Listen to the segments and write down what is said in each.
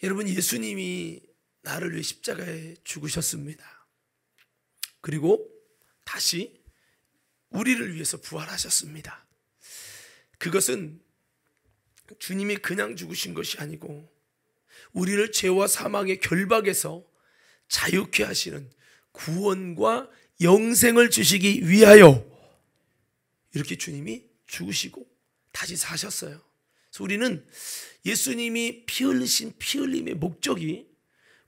여러분, 예수님이 나를 위해 십자가에 죽으셨습니다. 그리고 다시 우리를 위해서 부활하셨습니다. 그것은 주님이 그냥 죽으신 것이 아니고 우리를 죄와 사망의 결박에서 자유케 하시는 구원과 영생을 주시기 위하여 이렇게 주님이 죽으시고 다시 사셨어요. 그래서 우리는 예수님이 피 흘리신 피 흘림의 목적이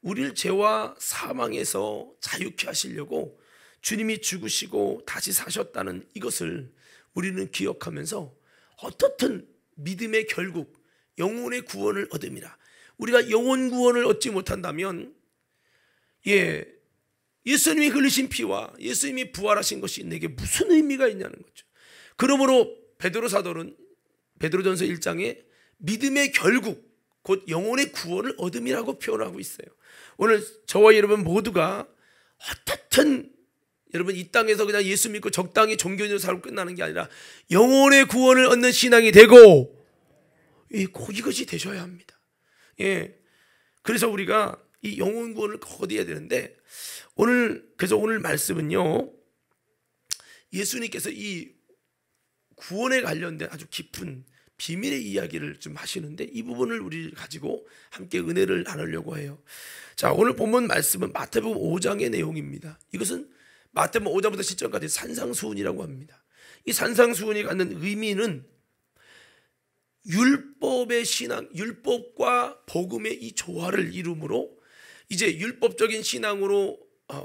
우리를 죄와 사망에서 자유케 하시려고 주님이 죽으시고 다시 사셨다는 이것을 우리는 기억하면서 어떻든 믿음의 결국 영혼의 구원을 얻음이라. 우리가 영혼 구원을 얻지 못한다면 예수님이 흘리신 피와 예수님이 부활하신 것이 내게 무슨 의미가 있냐는 거죠. 그러므로 베드로 사도는 베드로전서 1장에 믿음의 결국 곧 영혼의 구원을 얻음이라고 표현하고 있어요. 오늘 저와 여러분 모두가 어떻든 여러분 이 땅에서 그냥 예수 믿고 적당히 종교인으로 살고 끝나는 게 아니라 영혼의 구원을 얻는 신앙이 되고 꼭 이것이 되셔야 합니다. 그래서 우리가 이 영혼 구원을 거둬야 되는데 그래서 오늘 말씀은요, 예수님께서 이 구원에 관련된 아주 깊은 비밀의 이야기를 좀 하시는데 이 부분을 우리 가지고 함께 은혜를 나누려고 해요. 자, 오늘 본문 말씀은 마태복음 5장의 내용입니다. 이것은 마태복음 5장부터 10장까지 산상수훈이라고 합니다. 이 산상수훈이 갖는 의미는 율법의 신앙, 율법과 복음의 이 조화를 이루므로 이제 율법적인 신앙으로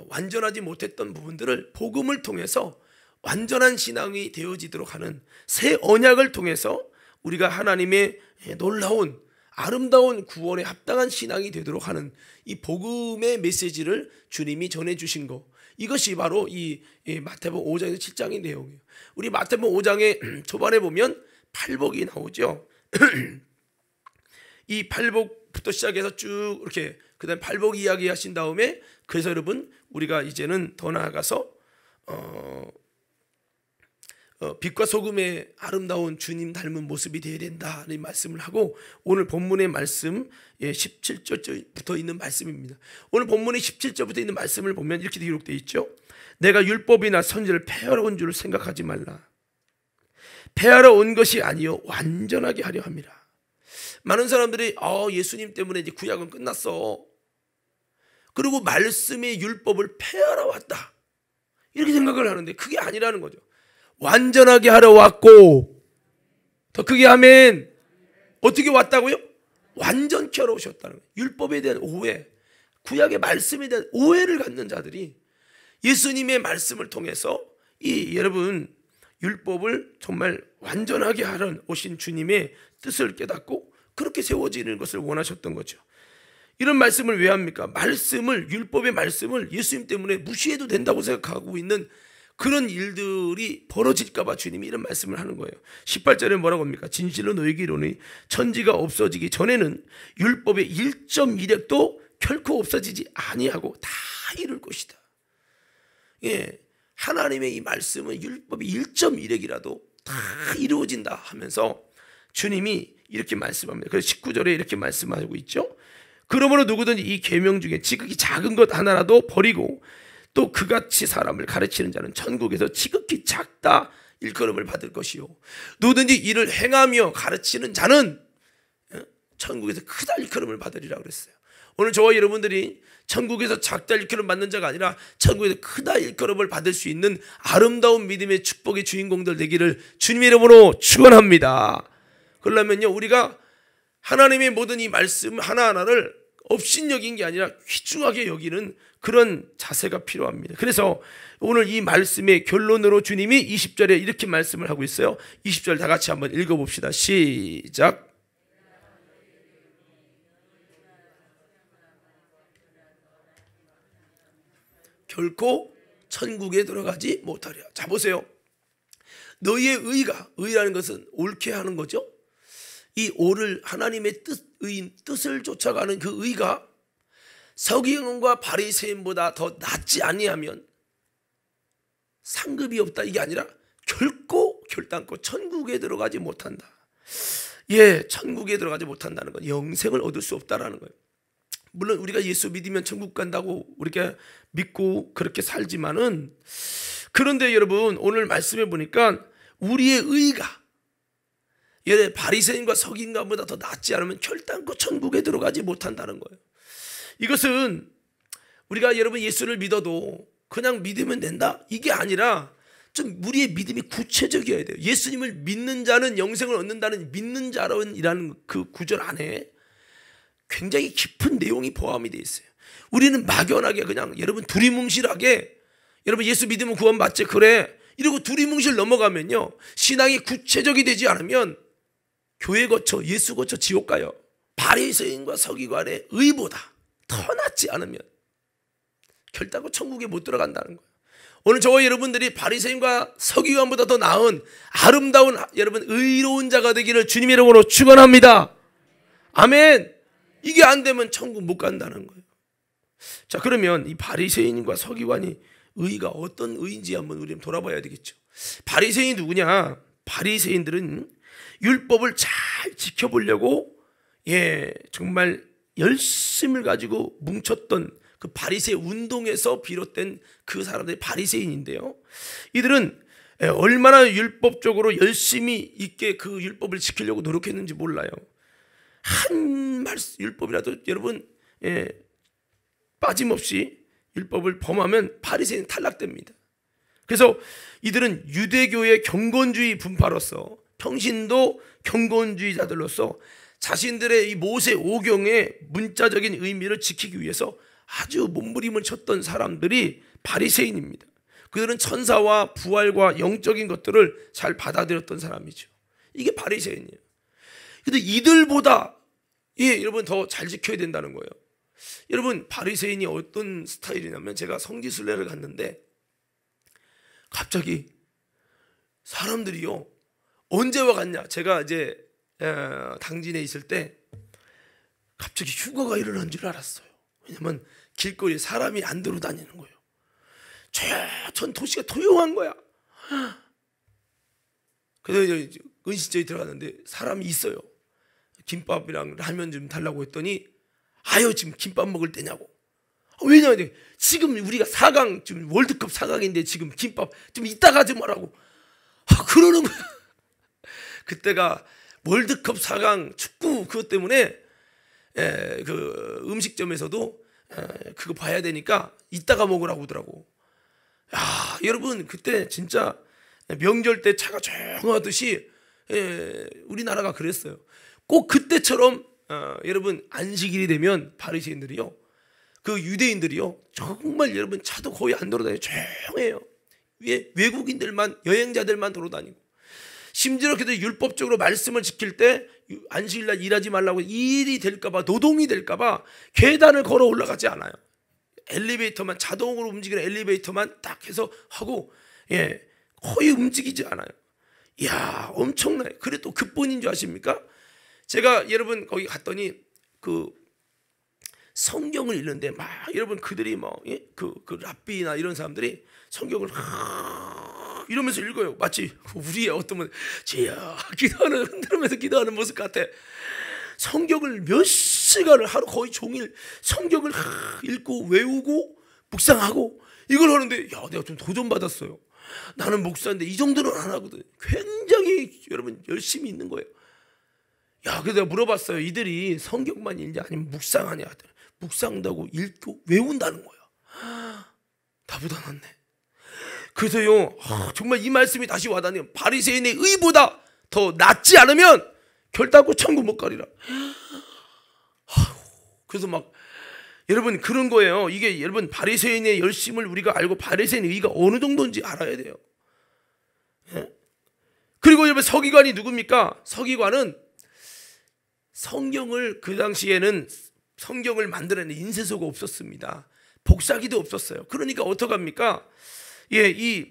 완전하지 못했던 부분들을 복음을 통해서 완전한 신앙이 되어지도록 하는 새 언약을 통해서 우리가 하나님의 놀라운 아름다운 구원에 합당한 신앙이 되도록 하는 이 복음의 메시지를 주님이 전해주신 것, 이것이 바로 이 마태복음 5장에서 7장의 내용이에요. 우리 마태복음 5장의 초반에 보면 팔복이 나오죠. 이 팔복부터 시작해서 쭉 이렇게 그다음 팔복 이야기 하신 다음에, 그래서 여러분 우리가 이제는 더 나아가서 빛과 소금의 아름다운 주님 닮은 모습이 되어야 된다는 말씀을 하고, 오늘 본문의 말씀 17절부터 있는 말씀입니다. 오늘 본문의 17절부터 있는 말씀을 보면 이렇게 기록되어 있죠. 내가 율법이나 선지를 폐하러 온 줄 생각하지 말라. 폐하러 온 것이 아니요 완전하게 하려 함이라. 많은 사람들이 예수님 때문에 이제 구약은 끝났어, 그리고 말씀의 율법을 폐하러 왔다, 이렇게 생각을 하는데 그게 아니라는 거죠. 완전하게 하러 왔고, 더 크게 아멘. 어떻게 왔다고요? 완전케 하러 오셨다는 거예요. 율법에 대한 오해, 구약의 말씀에 대한 오해를 갖는 자들이 예수님의 말씀을 통해서 여러분 율법을 정말 완전하게 하러 오신 주님의 뜻을 깨닫고 그렇게 세워지는 것을 원하셨던 거죠. 이런 말씀을 왜 합니까? 율법의 말씀을 예수님 때문에 무시해도 된다고 생각하고 있는 그런 일들이 벌어질까 봐 주님이 이런 말씀을 하는 거예요. 18절에 뭐라고 합니까? 진실로 너희에게 이르노니 천지가 없어지기 전에는 율법의 1.1획도 결코 없어지지 아니하고 다 이룰 것이다. 하나님의 이 말씀은 율법의 1.1획이라도 다 이루어진다 하면서 주님이 이렇게 말씀합니다. 그래서 19절에 이렇게 말씀하고 있죠. 그러므로 누구든지 이 계명 중에 지극히 작은 것 하나라도 버리고 또 그같이 사람을 가르치는 자는 천국에서 지극히 작다 일컬음을 받을 것이요, 누구든지 이를 행하며 가르치는 자는 천국에서 크다 일컬음을 받으리라 그랬어요. 오늘 저와 여러분들이 천국에서 작다 일컬음 받는 자가 아니라 천국에서 크다 일컬음을 받을 수 있는 아름다운 믿음의 축복의 주인공들 되기를 주님의 이름으로 축원합니다. 그러려면요, 우리가 하나님의 모든 이 말씀 하나하나를 업신여긴 게 아니라 귀중하게 여기는 그런 자세가 필요합니다. 그래서 오늘 이 말씀의 결론으로 주님이 20절에 이렇게 말씀을 하고 있어요. 20절 다 같이 한번 읽어봅시다. 시작. 결코 천국에 들어가지 못하리라. 자, 보세요. 너희의 의라는 것은 옳게 하는 거죠. 이 오를 하나님의 뜻을 쫓아가는 그 의가 서기관과 바리새인보다 더 낫지 아니하면 상급이 없다, 이게 아니라 결단코 천국에 들어가지 못한다. 천국에 들어가지 못한다는 건 영생을 얻을 수 없다라는 거예요. 물론 우리가 예수 믿으면 천국 간다고 우리가 믿고 그렇게 살지만은, 그런데 여러분 오늘 말씀해 보니까 우리의 의가 바리새인과 서기관보다 더 낫지 않으면 결단코 천국에 들어가지 못한다는 거예요. 이것은 우리가 여러분 예수를 믿어도 그냥 믿으면 된다 이게 아니라 좀 우리의 믿음이 구체적이어야 돼요. 예수님을 믿는 자는 영생을 얻는다는 믿는 자론이라는 그 구절 안에 굉장히 깊은 내용이 포함이 되어 있어요. 우리는 막연하게 그냥 여러분 두리뭉실하게 여러분 예수 믿으면 구원받지 그래 이러고 두리뭉실 넘어가면요, 신앙이 구체적이 되지 않으면 교회 거쳐 예수 거쳐 지옥 가요. 바리새인과 서기관의 의보다 더 낫지 않으면 결단코 천국에 못 들어간다는 거예요. 오늘 저와 여러분들이 바리새인과 서기관보다 더 나은 아름다운 여러분 의로운 자가 되기를 주님의 이름으로 축원합니다. 아멘. 이게 안 되면 천국 못 간다는 거예요. 자, 그러면 이 바리새인과 서기관이 의가 어떤 의인지 한번 우리 돌아봐야 되겠죠. 바리새인이 누구냐? 바리새인들은 율법을 잘 지켜보려고 정말 열심을 가지고 뭉쳤던 그 바리새 운동에서 비롯된 그 사람들이 바리새인인데요, 이들은 얼마나 율법적으로 열심히 있게 그 율법을 지키려고 노력했는지 몰라요. 한 율법이라도 여러분 빠짐없이 율법을 범하면 바리새인 탈락됩니다. 그래서 이들은 유대교의 경건주의 분파로서 평신도 경건주의자들로서 자신들의 이 모세 오경의 문자적인 의미를 지키기 위해서 아주 몸부림을 쳤던 사람들이 바리새인입니다. 그들은 천사와 부활과 영적인 것들을 잘 받아들였던 사람이죠. 이게 바리새인이에요. 근데 이들보다 여러분 더 잘 지켜야 된다는 거예요. 여러분 바리새인이 어떤 스타일이냐면, 제가 성지순례를 갔는데 갑자기 사람들이요, 언제 와갔냐, 제가 이제 당진에 있을 때 갑자기 휴거가 일어난 줄 알았어요. 왜냐면 길거리에 사람이 안 돌아다니는 거예요. 전 도시가 조용한 거야. 그래서 은신처에 들어갔는데 사람이 있어요. 김밥이랑 라면 좀 달라고 했더니 아유 지금 김밥 먹을 때냐고. 왜냐면 지금 우리가 4강 지금 월드컵 4강인데 지금 김밥 좀 이따가 좀 하라고 그러는 거야. 그때가 월드컵 4강 축구 그것 때문에 그 음식점에서도 그거 봐야 되니까 이따가 먹으라고 하더라고. 야, 여러분 그때 진짜 명절 때 차가 조용하듯이 우리나라가 그랬어요. 꼭 그때처럼 여러분 안식일이 되면 바리새인들이요, 그 유대인들이요, 정말 여러분 차도 거의 안 돌아다녀요. 조용해요. 외국인들만, 여행자들만 돌아다니고, 심지어 그들 율법적으로 말씀을 지킬 때 안식일날 일하지 말라고, 일이 될까봐, 노동이 될까봐 계단을 걸어 올라가지 않아요. 엘리베이터만, 자동으로 움직이는 엘리베이터만 딱 해서 하고, 거의 움직이지 않아요. 이야, 엄청나요. 그래 또 그뿐인 줄 아십니까? 제가 여러분 거기 갔더니 그 성경을 읽는데 막 여러분 그들이 그 랍비나 이런 사람들이 성경을 이러면서 읽어요. 마치 우리의 어떤 분 제야 기도하는, 흔들면서 기도하는 모습 같아. 성경을 몇 시간을, 하루 거의 종일 성경을 읽고 외우고 묵상하고 이걸 하는데, 야, 내가 좀 도전받았어요. 나는 목사인데 이 정도는 안 하거든. 굉장히 여러분 열심히 있는 거예요. 야, 그래서 내가 물어봤어요. 이들이 성경만 읽냐 아니면 묵상하냐 하더니 묵상한다고 읽고 외운다는 거야. 나보다 낫네. 그래서요, 정말 이 말씀이 다시 와닿네요. 바리새인의 의보다 더 낫지 않으면 결단코 천국 못 가리라. 그래서 막 여러분 그런 거예요. 이게 여러분 바리새인의 열심을 우리가 알고 바리새인의 의가 어느 정도인지 알아야 돼요. 그리고 여러분 서기관이 누굽니까? 서기관은 성경을, 그 당시에는 성경을 만들어내는 인쇄소가 없었습니다. 복사기도 없었어요. 그러니까 어떡합니까? 이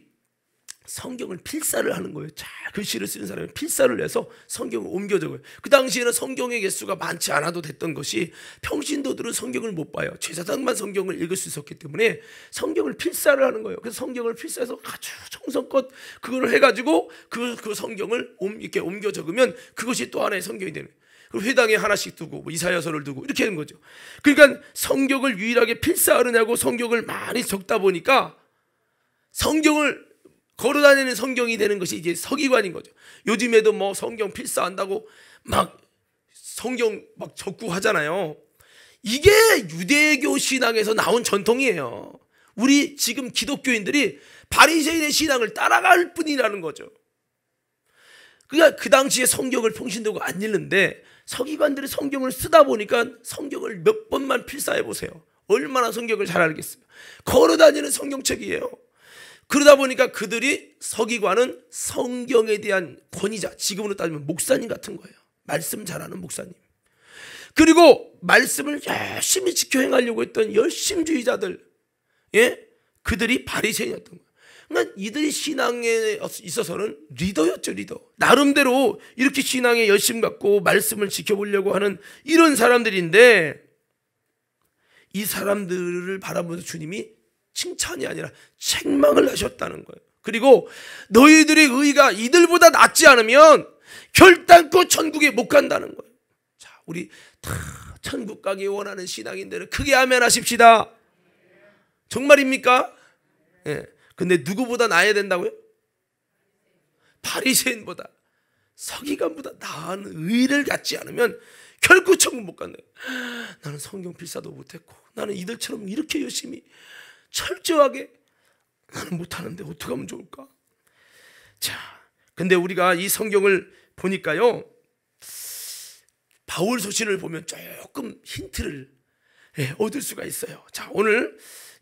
성경을 필사를 하는 거예요. 잘 글씨를 쓰는 사람이 필사를 해서 성경을 옮겨 적어요. 그 당시에는 성경의 개수가 많지 않아도 됐던 것이, 평신도들은 성경을 못 봐요. 제사장만 성경을 읽을 수 있었기 때문에 성경을 필사를 하는 거예요. 그래서 성경을 필사해서 아주 정성껏 그걸 해가지고 그 성경을 이렇게 옮겨 적으면 그것이 또 하나의 성경이 되는 거예요. 그리고 회당에 하나씩 두고 뭐 이사야서를 두고 이렇게 하는 거죠. 그러니까 성경을 유일하게 필사하느냐고 성경을 많이 적다 보니까 성경을 걸어다니는 성경이 되는 것이 이제 서기관인 거죠. 요즘에도 뭐 성경 필사한다고 막 성경 막 적고 하잖아요. 이게 유대교 신앙에서 나온 전통이에요. 우리 지금 기독교인들이 바리새인의 신앙을 따라갈 뿐이라는 거죠. 그러니까 그 당시에 성경을 평신도가 안 읽는데 서기관들이 성경을 쓰다 보니까 성경을 몇 번만 필사해 보세요. 얼마나 성경을 잘 알겠어요. 걸어다니는 성경책이에요. 그러다 보니까 그들이 서기관은 성경에 대한 권위자, 지금으로 따지면 목사님 같은 거예요. 말씀 잘하는 목사님. 그리고 말씀을 열심히 지켜 행하려고 했던 열심주의자들, 그들이 바리새인이었던 거예요. 그러니까 이들이 신앙에 있어서는 리더였죠, 리더. 나름대로 이렇게 신앙에 열심 갖고 말씀을 지켜보려고 하는 이런 사람들인데, 이 사람들을 바라보면서 주님이 칭찬이 아니라 책망을 하셨다는 거예요. 그리고 너희들의 의가 이들보다 낫지 않으면 결단코 천국에 못 간다는 거예요. 자, 우리 다 천국 가기 원하는 신앙인들은 크게 아멘 하십시다. 정말입니까? 예. 근데 누구보다 나아야 된다고요? 바리새인보다, 서기관보다 나은 의를 갖지 않으면 결코 천국 못 간다. 나는 성경 필사도 못했고 나는 이들처럼 이렇게 열심히 철저하게 나는 못하는데 어떻게 하면 좋을까? 자, 근데 우리가 이 성경을 보니까요, 바울 서신을 보면 조금 힌트를 얻을 수가 있어요. 자, 오늘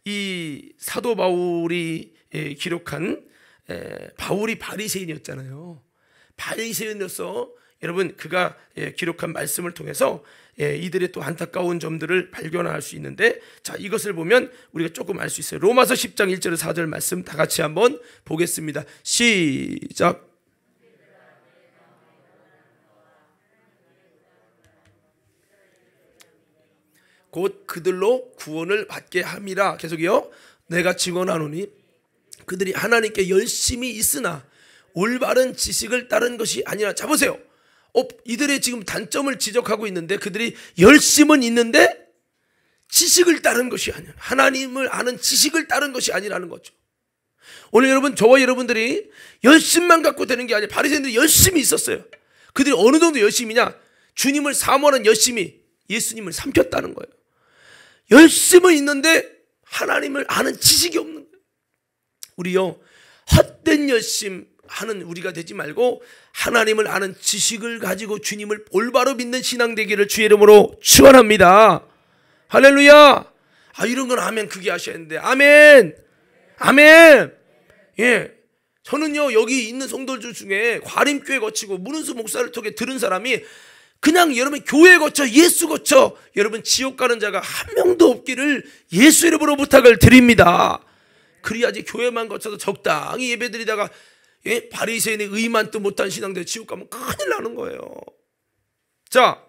이 사도 바울이 기록한, 바울이 바리새인이었잖아요. 바리새인으로서 여러분 그가 기록한 말씀을 통해서 이들의 또 안타까운 점들을 발견할 수 있는데, 자, 이것을 보면 우리가 조금 알 수 있어요. 로마서 10장 1절 4절 말씀 다 같이 한번 보겠습니다. 시작. 곧 그들로 구원을 받게 함이라. 계속이요. 내가 증언하노니 그들이 하나님께 열심히 있으나 올바른 지식을 따른 것이 아니라. 자, 보세요. 이들의 지금 단점을 지적하고 있는데, 그들이 열심은 있는데 지식을 따른 것이 아니라, 하나님을 아는 지식을 따른 것이 아니라는 거죠. 오늘 여러분, 저와 여러분들이 열심만 갖고 되는 게 아니라 바리새인들이 열심히 있었어요. 그들이 어느 정도 열심이냐? 주님을 사모하는 열심이 예수님을 삼켰다는 거예요. 열심은 있는데 하나님을 아는 지식이 없는 거예요. 우리요, 헛된 열심 하는 우리가 되지 말고 하나님을 아는 지식을 가지고 주님을 올바로 믿는 신앙 되기를 주의 이름으로 축원합니다. 할렐루야. 이런 건 아멘 크게 하셔야 하는데. 아멘. 아멘. 예. 저는요, 여기 있는 성도들 중에 과림교회 거치고 문은수 목사를 통해 들은 사람이 그냥 여러분 교회 거쳐 예수 거쳐 여러분 지옥 가는 자가 한 명도 없기를 예수 이름으로 부탁을 드립니다. 그래야지 교회만 거쳐서 적당히 예배드리다가 바리새인의 의만도 못한 신앙들 지옥 가면 큰일 나는 거예요. 자,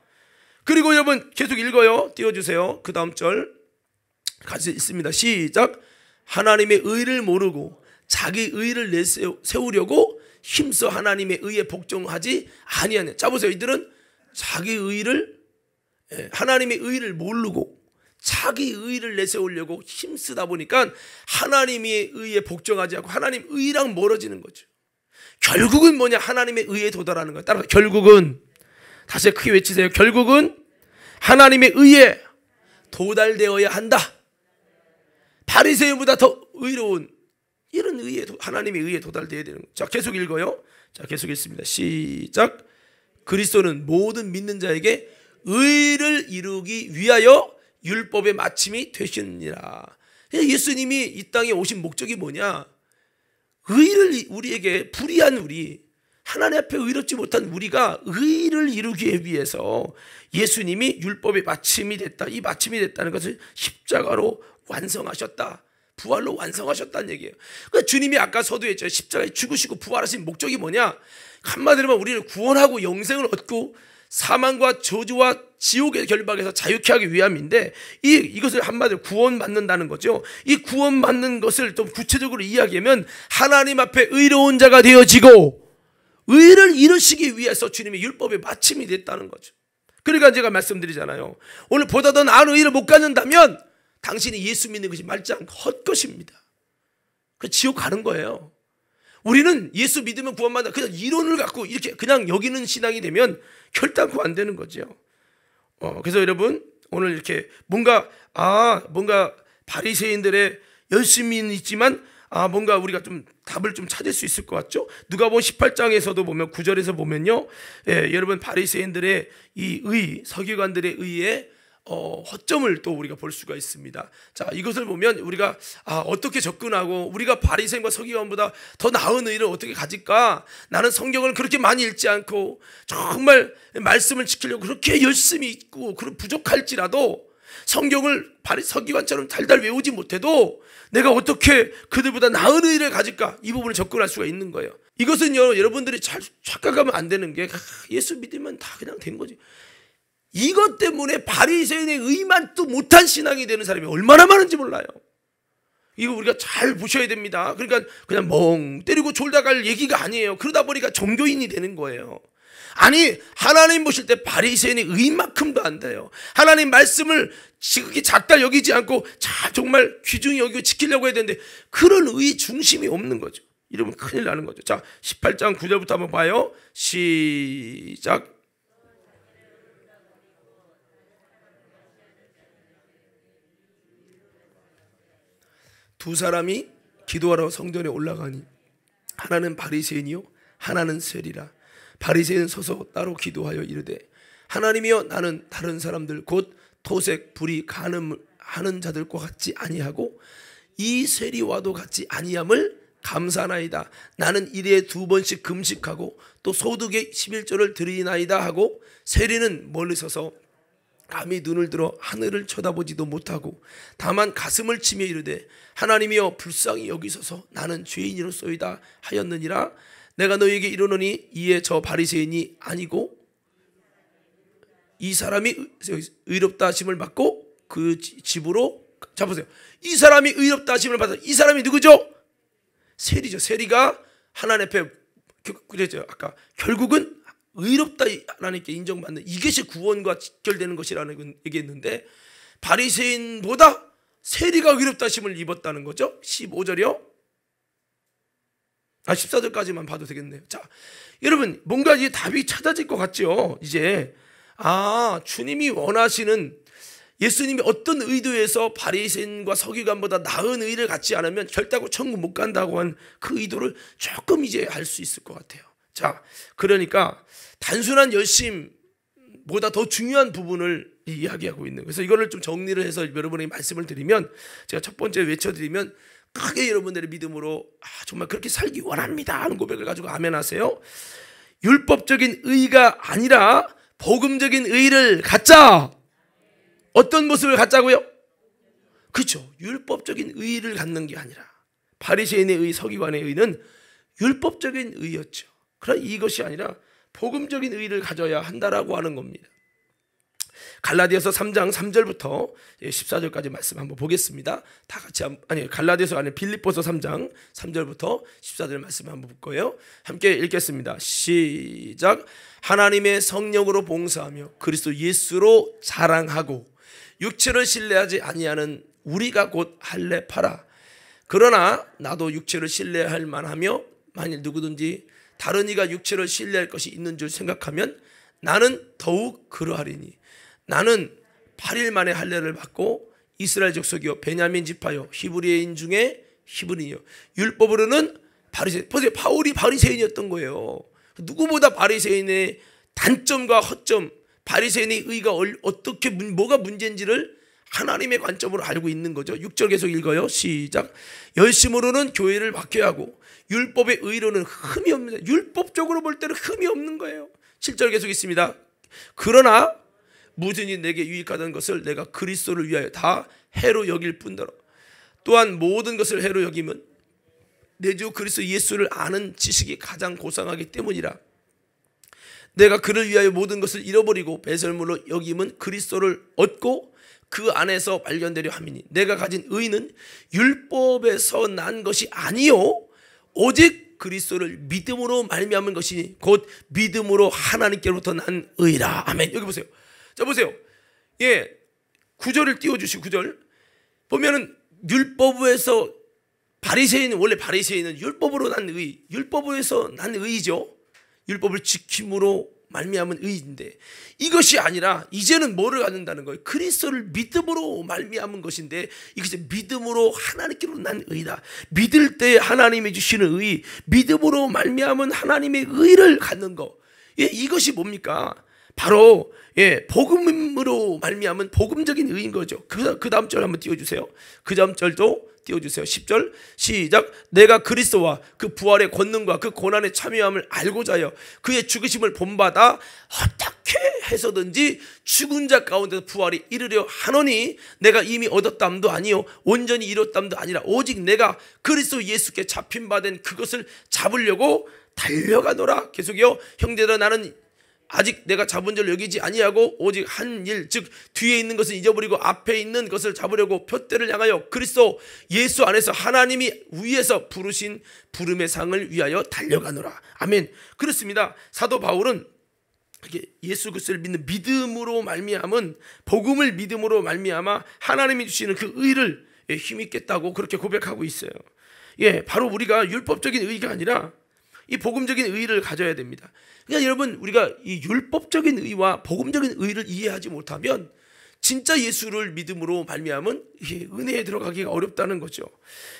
그리고 여러분 계속 읽어요. 띄워주세요. 그 다음 절 같이 읽습니다. 시작. 하나님의 의를 모르고 자기 의를 내세우려고 힘써 하나님의 의에 복종하지 아니하네. 자, 보세요. 이들은 자기 의를, 하나님의 의를 모르고 자기 의를 내세우려고 힘쓰다 보니까 하나님의 의에 복종하지 않고 하나님 의랑 멀어지는 거죠. 결국은 뭐냐? 하나님의 의에 도달하는 거예요. 따라서 결국은, 다시 크게 외치세요. 결국은 하나님의 의에 도달되어야 한다. 바리새인보다 더 의로운 이런 의에, 하나님의 의에 도달되어야 되는 거예요. 자, 계속 읽어요. 자, 계속 읽습니다. 시작. 그리스도는 모든 믿는 자에게 의를 이루기 위하여 율법의 마침이 되시느니라. 예수님이 이 땅에 오신 목적이 뭐냐? 의를 우리에게, 불의한 우리, 하나님 앞에 의롭지 못한 우리가 의를 이루기 위해서 예수님이 율법의 마침이 됐다. 이 마침이 됐다는 것을 십자가로 완성하셨다. 부활로 완성하셨다는 얘기예요. 그러니까 주님이 아까 서두했죠. 십자가에 죽으시고 부활하신 목적이 뭐냐? 한마디로 말하면 우리를 구원하고 영생을 얻고 사망과 저주와 지옥의 결박에서 자유케 하기 위함인데, 이것을 한마디로 구원받는다는 거죠. 이 구원받는 것을 좀 구체적으로 이야기하면 하나님 앞에 의로운 자가 되어지고 의를 이루시기 위해서 주님의 율법의 마침이 됐다는 거죠. 그러니까 제가 말씀드리잖아요. 오늘 보다 더 나은 의를 못 갖는다면 당신이 예수 믿는 것이 말짱 헛것입니다. 그 지옥 가는 거예요. 우리는 예수 믿으면 구원받는다, 그냥 이론을 갖고 이렇게 그냥 여기는 신앙이 되면 결단코 안 되는 거죠. 그래서 여러분, 오늘 이렇게 뭔가 바리새인들의 열심히는 있지만 뭔가 우리가 좀 답을 좀 찾을 수 있을 것 같죠. 누가복음 18장에서도 보면 9절에서 보면요, 여러분 바리새인들의 이 의, 서기관들의 의에 허점을 또 우리가 볼 수가 있습니다. 자, 이것을 보면 우리가 어떻게 접근하고 우리가 바리새인과 서기관보다 더 나은 의를 어떻게 가질까? 나는 성경을 그렇게 많이 읽지 않고 정말 말씀을 지키려고 그렇게 열심히 읽고 그런 부족할지라도 성경을 서기관처럼 달달 외우지 못해도 내가 어떻게 그들보다 나은 의를 가질까? 이 부분을 접근할 수가 있는 거예요. 이것은요, 여러분들이 잘 착각하면 안 되는 게 예수 믿으면 다 그냥 된 거지. 이것 때문에 바리새인의 의만 또 못한 신앙이 되는 사람이 얼마나 많은지 몰라요. 이거 우리가 잘 보셔야 됩니다. 그러니까 그냥 멍 때리고 졸다 갈 얘기가 아니에요. 그러다 보니까 종교인이 되는 거예요. 아니, 하나님 보실 때 바리새인의 의만큼도 안 돼요. 하나님 말씀을 지극히 작다 여기지 않고 정말 귀중히 여기고 지키려고 해야 되는데 그런 의 중심이 없는 거죠. 이러면 큰일 나는 거죠. 자, 18장 9절부터 한번 봐요. 시작. 두 사람이 기도하러 성전에 올라가니 하나는 바리새인이요 하나는 세리라. 바리새인은 서서 따로 기도하여 이르되, 하나님이여, 나는 다른 사람들 곧 토색 불의 간음하는 자들과 같지 아니하고 이 세리와도 같지 아니함을 감사하나이다. 나는 일에 2번씩 금식하고 또 소득의 11조를 드리나이다 하고, 세리는 멀리 서서 감히 눈을 들어 하늘을 쳐다보지도 못하고 다만 가슴을 치며 이르되, 하나님이여, 불쌍히 여기소서, 나는 죄인이로소이다 하였느니라. 내가 너희에게 이르노니 이에 저 바리새인이 아니고 이 사람이 의롭다 하심을 받고 그 집으로, 자 보세요, 이 사람이 의롭다 하심을 받아. 이 사람이 누구죠? 세리죠. 세리가 하나님 앞에, 그랬죠 아까, 결국은 의롭다 하나님께 인정받는 이것이 구원과 직결되는 것이라는 건 얘기했는데, 바리새인보다 세리가 의롭다 하심을 입었다는 거죠. 15절이요 14절까지만 봐도 되겠네요. 자, 여러분, 뭔가 이제 답이 찾아질 것 같죠. 이제 주님이 원하시는, 예수님이 어떤 의도에서 바리새인과 서기관보다 나은 의를 갖지 않으면 결단코 천국 못 간다고 한 그 의도를 조금 이제 알 수 있을 것 같아요. 자, 그러니까 단순한 열심보다 더 중요한 부분을 이야기하고 있는, 그래서 이거를 좀 정리를 해서 여러분에게 말씀을 드리면, 제가 첫 번째 외쳐드리면 크게 여러분들의 믿음으로 정말 그렇게 살기 원합니다 하는 고백을 가지고 아멘 하세요. 율법적인 의가 아니라 복음적인 의를 갖자. 어떤 모습을 갖자고요? 그렇죠. 율법적인 의를 갖는 게 아니라, 바리새인의 의, 서기관의 의는 율법적인 의였죠. 그러나 이것이 아니라 복음적인 의를 가져야 한다라고 하는 겁니다. 갈라디아서 3장 3절부터 14절까지 말씀 한번 보겠습니다. 다 같이 갈라디아서 아니 빌립보서 3장 3절부터 14절 말씀 한번 볼 거예요. 함께 읽겠습니다. 시작. 하나님의 성령으로 봉사하며 그리스도 예수로 자랑하고 육체를 신뢰하지 아니하는 우리가 곧 할례파라. 그러나 나도 육체를 신뢰할 만하며 만일 누구든지 다른 이가 육체를 신뢰할 것이 있는 줄 생각하면 나는 더욱 그러하리니, 나는 8일 만에 할례를 받고 이스라엘 족속이요 베냐민 지파요 히브리인 중에 히브리요 율법으로는 바리새인. 보세요, 바울이 바리새인이었던 거예요. 누구보다 바리새인의 단점과 허점, 바리새인의 의가 어떻게 뭐가 문제인지를 하나님의 관점으로 알고 있는 거죠. 6절 계속 읽어요. 시작. 열심으로는 교회를 박해야 하고 율법의 의로는 흠이 없는, 율법적으로 볼 때는 흠이 없는 거예요. 7절 계속 있습니다. 그러나 무든지 내게 유익하던 것을 내가 그리스도를 위하여 다 해로 여길 뿐더러 또한 모든 것을 해로 여기면 내 주 그리스도 예수를 아는 지식이 가장 고상하기 때문이라. 내가 그를 위하여 모든 것을 잃어버리고 배설물로 여김은 그리스도를 얻고 그 안에서 발견되려 함이니, 내가 가진 의는 율법에서 난 것이 아니요 오직 그리스도를 믿음으로 말미암은 것이니 곧 믿음으로 하나님께로부터 난 의라. 아멘. 여기 보세요. 자 보세요. 예, 9절을 띄워주시고 9절 보면은 율법에서 바리새인은 원래 바리새인은 율법으로 난 의, 율법에서 난 의죠. 율법을 지킴으로 말미암은 의인데 이것이 아니라 이제는 뭐를 갖는다는 거예요? 그리스도를 믿음으로 말미암은 것인데 이것이 믿음으로 하나님께로 난 의다. 믿을 때 하나님이 주시는 의, 믿음으로 말미암은 하나님의 의를 갖는 거. 예, 이것이 뭡니까? 바로 예, 복음으로 말미암은 복음적인 의인 거죠. 그 다음 절 한번 띄워주세요. 그 다음 절도 띄워주세요. 10절 시작. 내가 그리스도와 그 부활의 권능과 그 고난의 참여함을 알고자 하여 그의 죽으심을 본받아 어떻게 해서든지 죽은 자 가운데서 부활이 이르려 하노니 내가 이미 얻었담도 아니요 온전히 이뤘담도 아니라 오직 내가 그리스도 예수께 잡힌 바 된 그것을 잡으려고 달려가노라. 계속이요. 형제들아 나는 아직 내가 잡은 줄 여기지 아니하고 오직 한 일 즉 뒤에 있는 것을 잊어버리고 앞에 있는 것을 잡으려고 표대를 향하여 그리스도 예수 안에서 하나님이 위에서 부르신 부름의 상을 위하여 달려가노라. 아멘. 그렇습니다. 사도 바울은 예수 그리스도를 믿는 믿음으로 말미암은 복음을 믿음으로 말미암아 하나님이 주시는 그 의를 힘입겠다고 그렇게 고백하고 있어요. 예, 바로 우리가 율법적인 의가 아니라 이 복음적인 의를 가져야 됩니다. 그러니까 여러분 우리가 이 율법적인 의와 복음적인 의를 이해하지 못하면 진짜 예수를 믿음으로 말미암은 은혜에 들어가기가 어렵다는 거죠.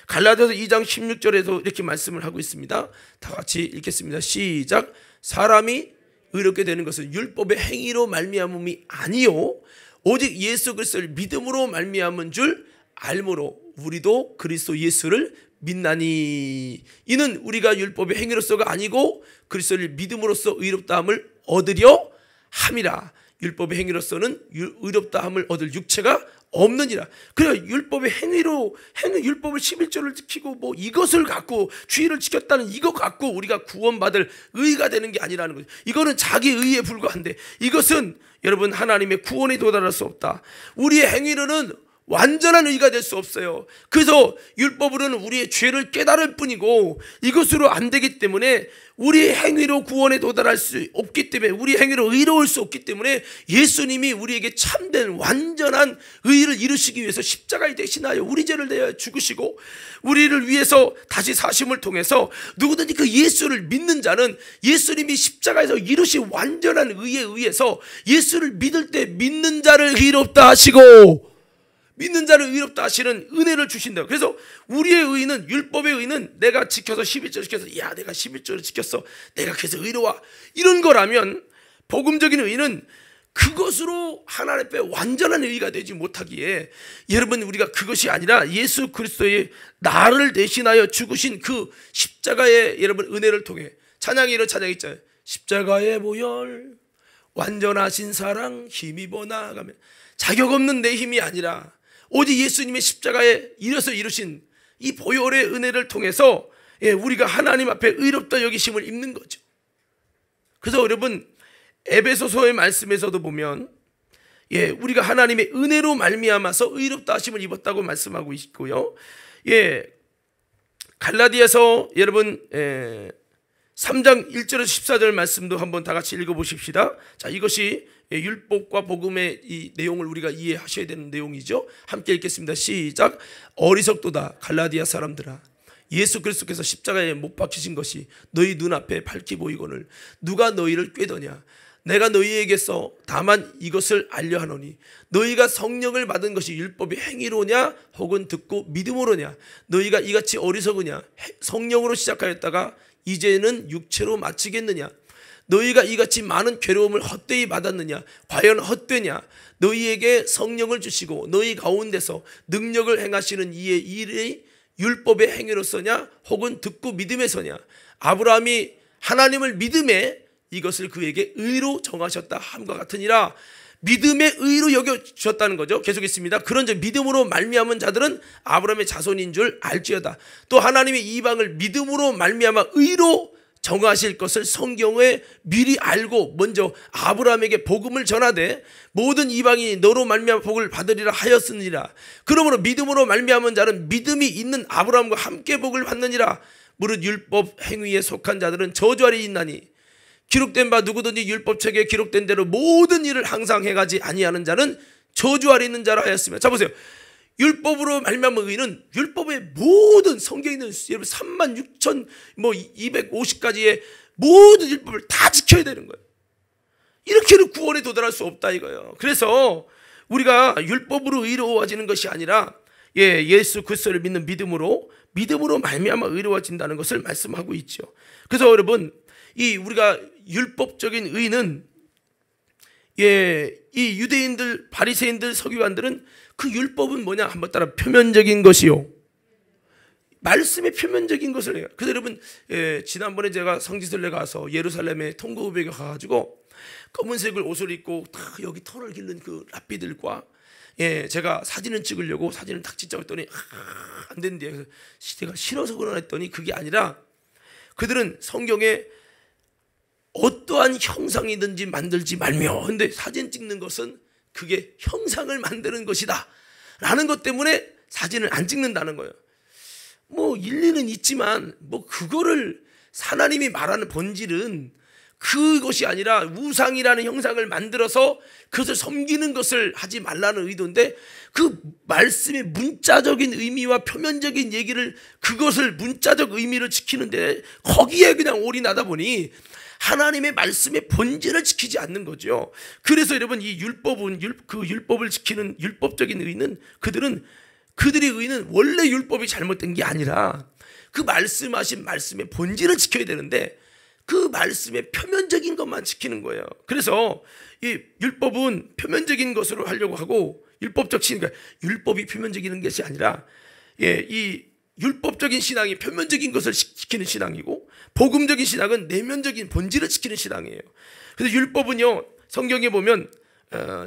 갈라디아서 2장 16절에도 이렇게 말씀을 하고 있습니다. 다 같이 읽겠습니다. 시작. 사람이 의롭게 되는 것은 율법의 행위로 말미암음이 아니요 오직 예수 그리스도를 믿음으로 말미암은 줄 알므로 우리도 그리스도 예수를 믿나니 이는 우리가 율법의 행위로서가 아니고 그리스도를 믿음으로써 의롭다함을 얻으려 함이라. 율법의 행위로서는 의롭다함을 얻을 육체가 없느니라. 그래 율법의 행위로 율법을 11조를 지키고 뭐 이것을 갖고 주의를 지켰다는 이거 갖고 우리가 구원받을 의가 되는 게 아니라는 거죠. 이거는 자기 의에 불과한데 이것은 여러분 하나님의 구원에 도달할 수 없다. 우리의 행위로는 완전한 의가 될 수 없어요. 그래서 율법으로는 우리의 죄를 깨달을 뿐이고 이것으로 안 되기 때문에 우리의 행위로 구원에 도달할 수 없기 때문에 우리의 행위로 의로울 수 없기 때문에 예수님이 우리에게 참된 완전한 의를 이루시기 위해서 십자가에 대신하여 우리 죄를 대하여 죽으시고 우리를 위해서 다시 사심을 통해서 누구든지 그 예수를 믿는 자는 예수님이 십자가에서 이루신 완전한 의에 의해서 예수를 믿을 때 믿는 자를 의롭다 하시고 믿는 자를 의롭다 하시는 은혜를 주신다. 그래서 우리의 의는 율법의 의는 내가 지켜서 11절 지켜서 야 내가 11절을 지켰어 내가 그래서 의로워 이런 거라면 복음적인 의는 그것으로 하나님 앞에 완전한 의가 되지 못하기에 여러분 우리가 그것이 아니라 예수 그리스도의 나를 대신하여 죽으신 그 십자가의 여러분 은혜를 통해 찬양이 이런 찬양이 있잖아요. 십자가의 보혈 완전하신 사랑 힘입어 나아가면 자격 없는 내 힘이 아니라 오직 예수님의 십자가에 이어서 이루신 이 보혈의 은혜를 통해서 우리가 하나님 앞에 의롭다 여기심을 입는 거죠. 그래서 여러분 에베소서의 말씀에서도 보면 우리가 하나님의 은혜로 말미암아서 의롭다 하심을 입었다고 말씀하고 있고요. 갈라디아서 여러분 3장 1절에서 14절 말씀도 한번 다 같이 읽어보십시다. 자, 이것이 율법과 복음의 이 내용을 우리가 이해하셔야 되는 내용이죠. 함께 읽겠습니다. 시작. 어리석도다 갈라디아 사람들아 예수 그리스도께서 십자가에 못 박히신 것이 너희 눈앞에 밝히 보이거늘 누가 너희를 꾀더냐. 내가 너희에게서 다만 이것을 알려하노니 너희가 성령을 받은 것이 율법의 행위로냐 혹은 듣고 믿음으로냐. 너희가 이같이 어리석으냐. 성령으로 시작하였다가 이제는 육체로 마치겠느냐. 너희가 이같이 많은 괴로움을 헛되이 받았느냐. 과연 헛되냐. 너희에게 성령을 주시고 너희 가운데서 능력을 행하시는 이의 일이 율법의 행위로서냐 혹은 듣고 믿음에서냐. 아브라함이 하나님을 믿음에 이것을 그에게 의로 정하셨다 함과 같으니라. 믿음의 의로 여겨주셨다는 거죠. 계속 있습니다. 그런즉 믿음으로 말미암은 자들은 아브라함의 자손인 줄 알지어다. 또 하나님의 이방을 믿음으로 말미암아 의로 정하실 것을 성경에 미리 알고 먼저 아브라함에게 복음을 전하되 모든 이방인이 너로 말미암아 복을 받으리라 하였으니라. 그러므로 믿음으로 말미암은 자는 믿음이 있는 아브라함과 함께 복을 받느니라. 무릇 율법 행위에 속한 자들은 저주 아래 있나니 기록된 바 누구든지 율법책에 기록된 대로 모든 일을 항상 행하지 아니하는 자는 저주 아래 있는 자라 하였으며. 자 보세요. 율법으로 말미암은 의는 율법의 모든 성경에 있는 여러분 36,250가지의 모든 율법을 다 지켜야 되는 거예요. 이렇게는 구원에 도달할 수 없다 이거예요. 그래서 우리가 율법으로 의로워지는 것이 아니라 예수 그리스도를 믿는 믿음으로 말미암아 의로워진다는 것을 말씀하고 있죠. 그래서 여러분 이 우리가 율법적인 의는 이 유대인들, 바리새인들, 서기관들은 그 율법은 뭐냐? 한번 따라 표면적인 것이요. 말씀의 표면적인 것을 해요. 그래서 여러분 지난번에 제가 성지순례 가서 예루살렘에 통거우백에 가가지고 검은색을 옷을 입고 다 여기 털을 기른 그 랍비들과 제가 사진을 찍으려고 사진을 딱 찍자고 했더니 안 된대요. 그래서 제가 싫어서 그러나 했더니 그게 아니라 그들은 성경에 어떠한 형상이든지 만들지 말며, 근데 사진 찍는 것은 그게 형상을 만드는 것이다 라는 것 때문에 사진을 안 찍는다는 거예요. 뭐 일리는 있지만 뭐 그거를 하나님이 말하는 본질은 그것이 아니라 우상이라는 형상을 만들어서 그것을 섬기는 것을 하지 말라는 의도인데, 그 말씀의 문자적인 의미와 표면적인 얘기를, 그것을 문자적 의미를 지키는데 거기에 그냥 올인하다 보니 하나님의 말씀의 본질을 지키지 않는 거죠. 그래서 여러분 이 율법은 그 율법을 지키는 율법적인 의는 그들의 의는 원래 율법이 잘못된 게 아니라 그 말씀하신 말씀의 본질을 지켜야 되는데 그 말씀의 표면적인 것만 지키는 거예요. 그래서 이 율법은 표면적인 것으로 하려고 하고, 율법적 신앙, 그러니까 율법이 표면적인 것이 아니라 이 율법적인 신앙이 표면적인 것을 지키는 신앙이고, 복음적인 신앙은 내면적인 본질을 지키는 신앙이에요. 그래서 율법은요, 성경에 보면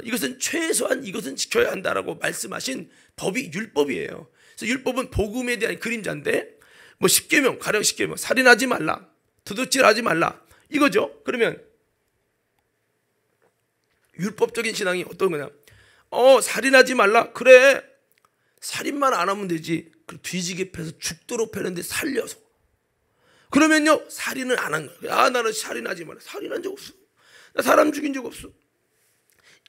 이것은 최소한 이것은 지켜야 한다라고 말씀하신 법이 율법이에요. 그래서 율법은 복음에 대한 그림자인데, 뭐 10계명, 가령 10계명, 살인하지 말라, 도둑질하지 말라, 이거죠. 그러면 율법적인 신앙이 어떤 거냐? 살인하지 말라. 그래, 살인만 안 하면 되지. 뒤지게 패서 죽도록 패는데 살려서. 그러면요, 살인을 안 한 거야. 나는 살인하지 말라. 살인한 적 없어. 나 사람 죽인 적 없어.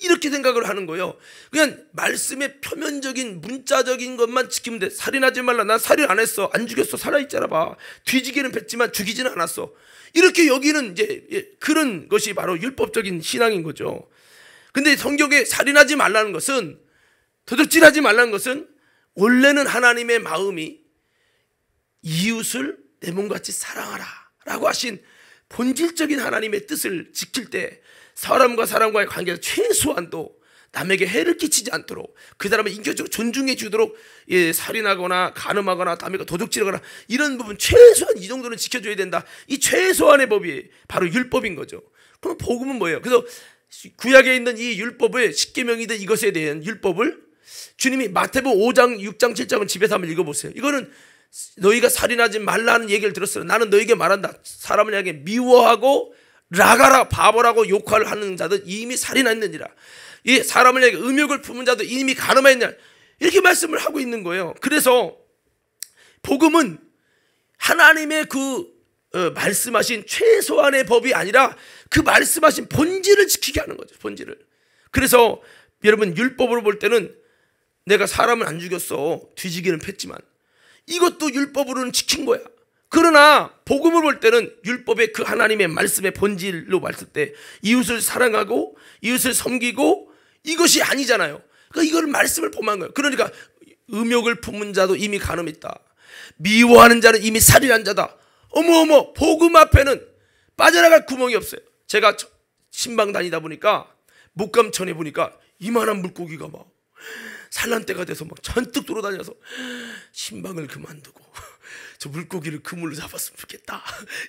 이렇게 생각을 하는 거예요. 그냥 말씀의 표면적인 문자적인 것만 지키면 돼. 살인하지 말라. 난 살인 안 했어. 안 죽였어. 살아있잖아 봐. 뒤지기는 뺐지만 죽이지는 않았어. 이렇게 여기는 이제 그런 것이 바로 율법적인 신앙인 거죠. 근데 성경에 살인하지 말라는 것은, 도둑질하지 말라는 것은 원래는 하나님의 마음이 이웃을 내 몸같이 사랑하라 라고 하신 본질적인 하나님의 뜻을 지킬 때 사람과 사람과의 관계에서 최소한도 남에게 해를 끼치지 않도록, 그 사람을 인격적으로 존중해 주도록 살인하거나 간음하거나 남에게 도둑질하거나 이런 부분 최소한 이 정도는 지켜줘야 된다. 이 최소한의 법이 바로 율법인 거죠. 그럼 복음은 뭐예요? 그래서 구약에 있는 이 율법을, 십계명이든 이것에 대한 율법을 주님이 마태복음 5장, 6장, 7장을 집에서 한번 읽어보세요. 이거는 너희가 살인하지 말라는 얘기를 들었어요. 나는 너희에게 말한다. 사람을 향해 미워하고 라가라, 바보라고 욕을 하는 자들 이미 살인했느니라. 이 사람을 향해 음욕을 품은 자도 이미 간음했느니라. 이렇게 말씀을 하고 있는 거예요. 그래서 복음은 하나님의 그 말씀하신 최소한의 법이 아니라 그 말씀하신 본질을 지키게 하는 거죠. 본질을. 그래서 여러분 율법으로 볼 때는 내가 사람을 안 죽였어. 뒤지기는 팼지만 이것도 율법으로는 지킨 거야. 그러나 복음을 볼 때는 율법의 그 하나님의 말씀의 본질로 봤을 때 이웃을 사랑하고 이웃을 섬기고 이것이 아니잖아요. 그러니까 이걸 말씀을 범한 거예요. 그러니까 음욕을 품은 자도 이미 간음했다. 미워하는 자는 이미 살인한 자다. 어머 복음 앞에는 빠져나갈 구멍이 없어요. 제가 신방 다니다 보니까 목감천에 보니까 이만한 물고기가 막 산란대가 돼서 막 잔뜩 돌아다녀서 신방을 그만두고 저 물고기를 그물로 잡았으면 좋겠다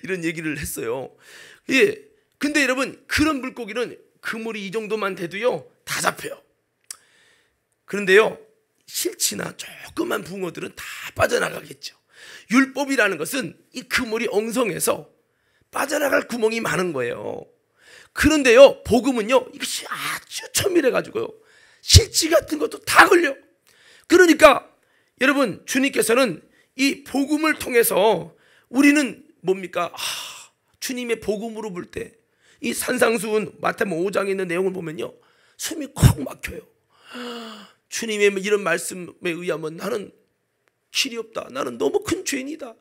이런 얘기를 했어요. 근데 여러분 그런 물고기는 그물이 이 정도만 돼도요 다 잡혀요. 그런데요 실치나 조그만 붕어들은 다 빠져나가겠죠. 율법이라는 것은 이 그물이 엉성해서 빠져나갈 구멍이 많은 거예요. 그런데요 복음은요 이것이 아주 천밀해 가지고요 실치 같은 것도 다 걸려. 그러니까 여러분 주님께서는 이 복음을 통해서 우리는 뭡니까? 주님의 복음으로 볼 때 이 산상수훈 마태복음 5장에 있는 내용을 보면요, 숨이 콕 막혀요. 주님의 이런 말씀에 의하면 나는 길이 없다. 나는 너무 큰 죄인이다.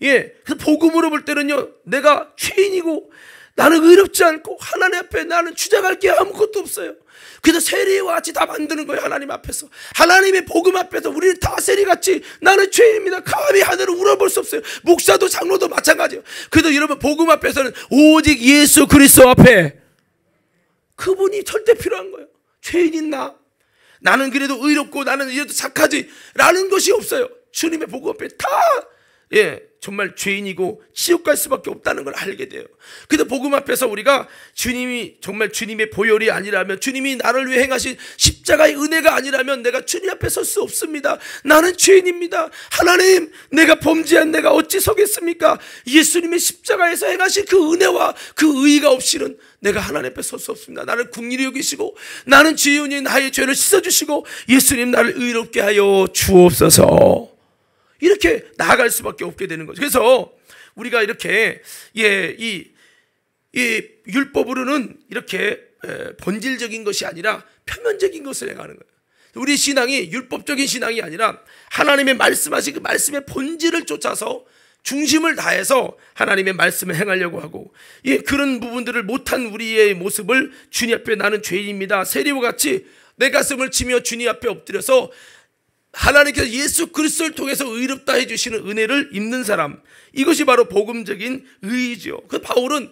예, 그래서 복음으로 볼 때는요, 내가 죄인이고 나는 의롭지 않고 하나님 앞에 나는 주장할 게 아무것도 없어요. 그래서 세리와 같이 다 만드는 거예요. 하나님 앞에서, 하나님의 복음 앞에서 우리는 다 세리같이 나는 죄인입니다. 감히 하늘을 우러볼 수 없어요. 목사도 장로도 마찬가지예요. 그래도 여러분, 복음 앞에서는 오직 예수 그리스도 앞에 그분이 절대 필요한 거예요. 죄인인 나는 그래도 의롭고 나는 이래도 착하지 라는 것이 없어요. 주님의 복음 앞에 다 정말 죄인이고 지옥 갈 수밖에 없다는 걸 알게 돼요. 그래서 복음 앞에서 우리가 주님이 정말 주님의 보혈이 아니라면, 주님이 나를 위해 행하신 십자가의 은혜가 아니라면 내가 주님 앞에 설 수 없습니다. 나는 죄인입니다. 하나님, 내가 범죄한 내가 어찌 서겠습니까? 예수님의 십자가에서 행하신 그 은혜와 그 의의가 없이는 내가 하나님 앞에 설 수 없습니다. 나를 긍휼히 여기시고 나는 죄인인 나의 죄를 씻어주시고 예수님 나를 의롭게 하여 주옵소서. 이렇게 나아갈 수밖에 없게 되는 거죠. 그래서 우리가 이렇게 이 율법으로는 이렇게 본질적인 것이 아니라 표면적인 것을 행하는 거예요. 우리 신앙이 율법적인 신앙이 아니라 하나님의 말씀하신 그 말씀의 본질을 쫓아서 중심을 다해서 하나님의 말씀을 행하려고 하고, 그런 부분들을 못한 우리의 모습을 주님 앞에 나는 죄인입니다, 세리와 같이 내 가슴을 치며 주님 앞에 엎드려서 하나님께서 예수 그리스도를 통해서 의롭다 해주시는 은혜를 입는 사람, 이것이 바로 복음적인 의의죠. 그 바울은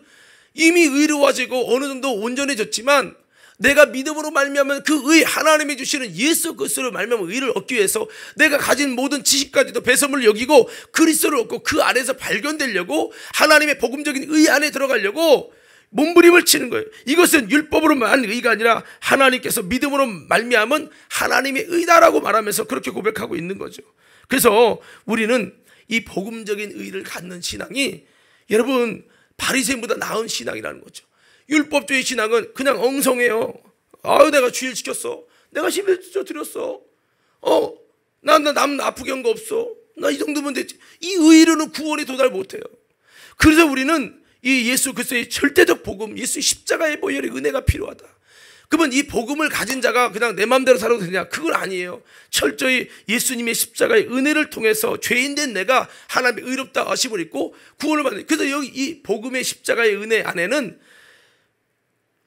이미 의로워지고 어느 정도 온전해졌지만 내가 믿음으로 말미암은 그 의, 하나님이 주시는 예수 그리스도로 말미암은 의를 얻기 위해서 내가 가진 모든 지식까지도 배설물을 여기고 그리스도를 얻고 그 안에서 발견되려고 하나님의 복음적인 의 안에 들어가려고 몸부림을 치는 거예요. 이것은 율법으로만 의가 아니라 하나님께서 믿음으로 말미암은 하나님의 의다라고 말하면서 그렇게 고백하고 있는 거죠. 그래서 우리는 이 복음적인 의를 갖는 신앙이 여러분 바리새인보다 나은 신앙이라는 거죠. 율법주의 신앙은 그냥 엉성해요. 아유, 내가 주일 지켰어, 내가 11조 드렸어, 남 아프게 한 거 없어, 나 이 정도면 됐지. 이 의로는 구원에 도달 못해요. 그래서 우리는 이 예수 그리스도의 절대적 복음, 예수 십자가의 보혈의 은혜가 필요하다. 그러면 이 복음을 가진 자가 그냥 내 마음대로 살아도 되냐? 그건 아니에요. 철저히 예수님의 십자가의 은혜를 통해서 죄인된 내가 하나님의 의롭다 하심을 입고 구원을 받는. 그래서 여기 이 복음의 십자가의 은혜 안에는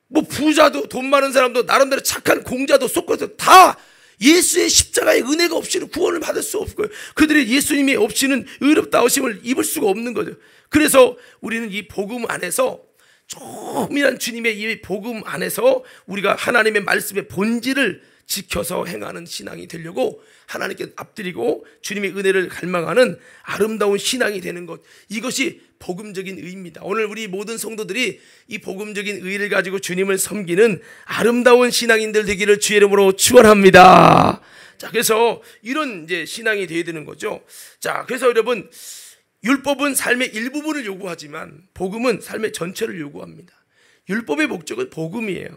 뭐 부자도 돈 많은 사람도 나름대로 착한 공자도 쏟고서 다 예수의 십자가의 은혜가 없이는 구원을 받을 수 없을 거예요. 그들의 예수님이 없이는 의롭다 하심을 입을 수가 없는 거죠. 그래서 우리는 이 복음 안에서, 조금이란 주님의 이 복음 안에서 우리가 하나님의 말씀의 본질을 지켜서 행하는 신앙이 되려고 하나님께 앞드리고 주님의 은혜를 갈망하는 아름다운 신앙이 되는 것, 이것이 복음적인 의입니다. 오늘 우리 모든 성도들이 이 복음적인 의를 가지고 주님을 섬기는 아름다운 신앙인들 되기를 주의 이름으로 축원합니다. 자, 그래서 이런 이제 신앙이 되어야 되는 거죠. 자, 그래서 여러분, 율법은 삶의 일부분을 요구하지만 복음은 삶의 전체를 요구합니다. 율법의 목적은 복음이에요.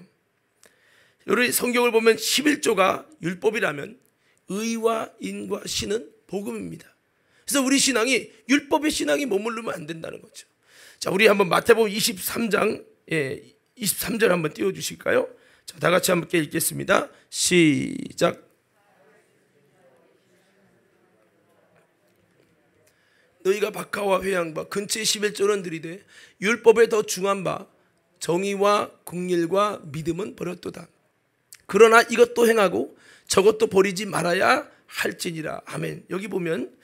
여러분 성경을 보면 11조가 율법이라면 의와 인과 신은 복음입니다. 그래서 우리 신앙이 율법의 신앙이 머무르면 안 된다는 거죠. 자, 우리 한번 마태복음 23장 23절 한번 띄워주실까요? 자, 다 같이 함께 읽겠습니다. 시작. 너희가 박하와 회양과 근처의 11조는 들이되 율법에 더 중한 바 정의와 긍휼과 믿음은 버렸도다. 그러나 이것도 행하고 저것도 버리지 말아야 할지니라. 아멘. 여기 보면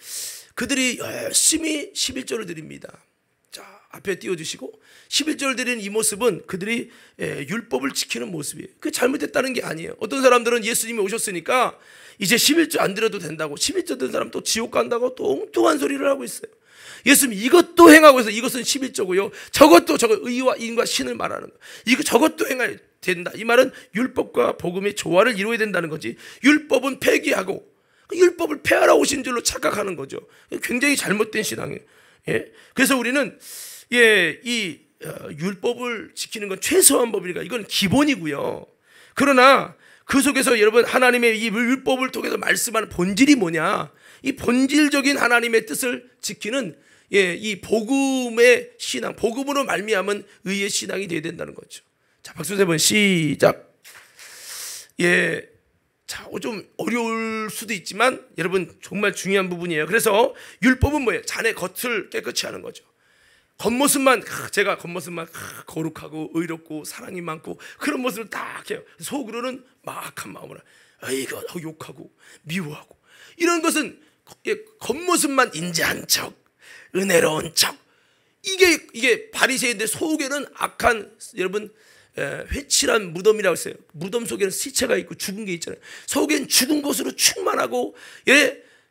그들이 열심히 11조를 드립니다. 자, 앞에 띄워주시고 11조를 드리는 이 모습은 그들이 율법을 지키는 모습이에요. 그게 잘못됐다는 게 아니에요. 어떤 사람들은 예수님이 오셨으니까 이제 11조 안 드려도 된다고, 11조 든 사람 또 지옥 간다고 또 엉뚱한 소리를 하고 있어요. 예수님 이것도 행하고 해서 이것은 11조고요, 저것도 의와 인과 신을 말하는 거예요. 이거 저것도 행해야 된다. 이 말은 율법과 복음의 조화를 이루어야 된다는 거지, 율법은 폐기하고 율법을 폐하러 오신 줄로 착각하는 거죠. 굉장히 잘못된 신앙이에요. 그래서 우리는 이 율법을 지키는 건 최소한 법이니까 이건 기본이고요. 그러나 그 속에서 여러분 하나님의 이 율법을 통해서 말씀하는 본질이 뭐냐? 이 본질적인 하나님의 뜻을 지키는 이 복음의 신앙, 복음으로 말미암은 의의 신앙이 되어야 된다는 거죠. 자, 박수 세 번 시작. 자, 좀 어려울 수도 있지만 여러분 정말 중요한 부분이에요. 그래서 율법은 뭐예요? 자네 겉을 깨끗이 하는 거죠. 겉모습만, 제가 겉모습만 거룩하고 의롭고 사랑이 많고 그런 모습을 딱 해요. 속으로는 막한 마음으로 이거 욕하고 미워하고, 이런 것은 겉모습만 인자한 척, 은혜로운 척, 이게 바리새인들 속에는 악한, 여러분 회칠한 무덤이라고 했어요. 무덤 속에는 시체가 있고 죽은 게 있잖아요. 속엔 죽은 것으로 충만하고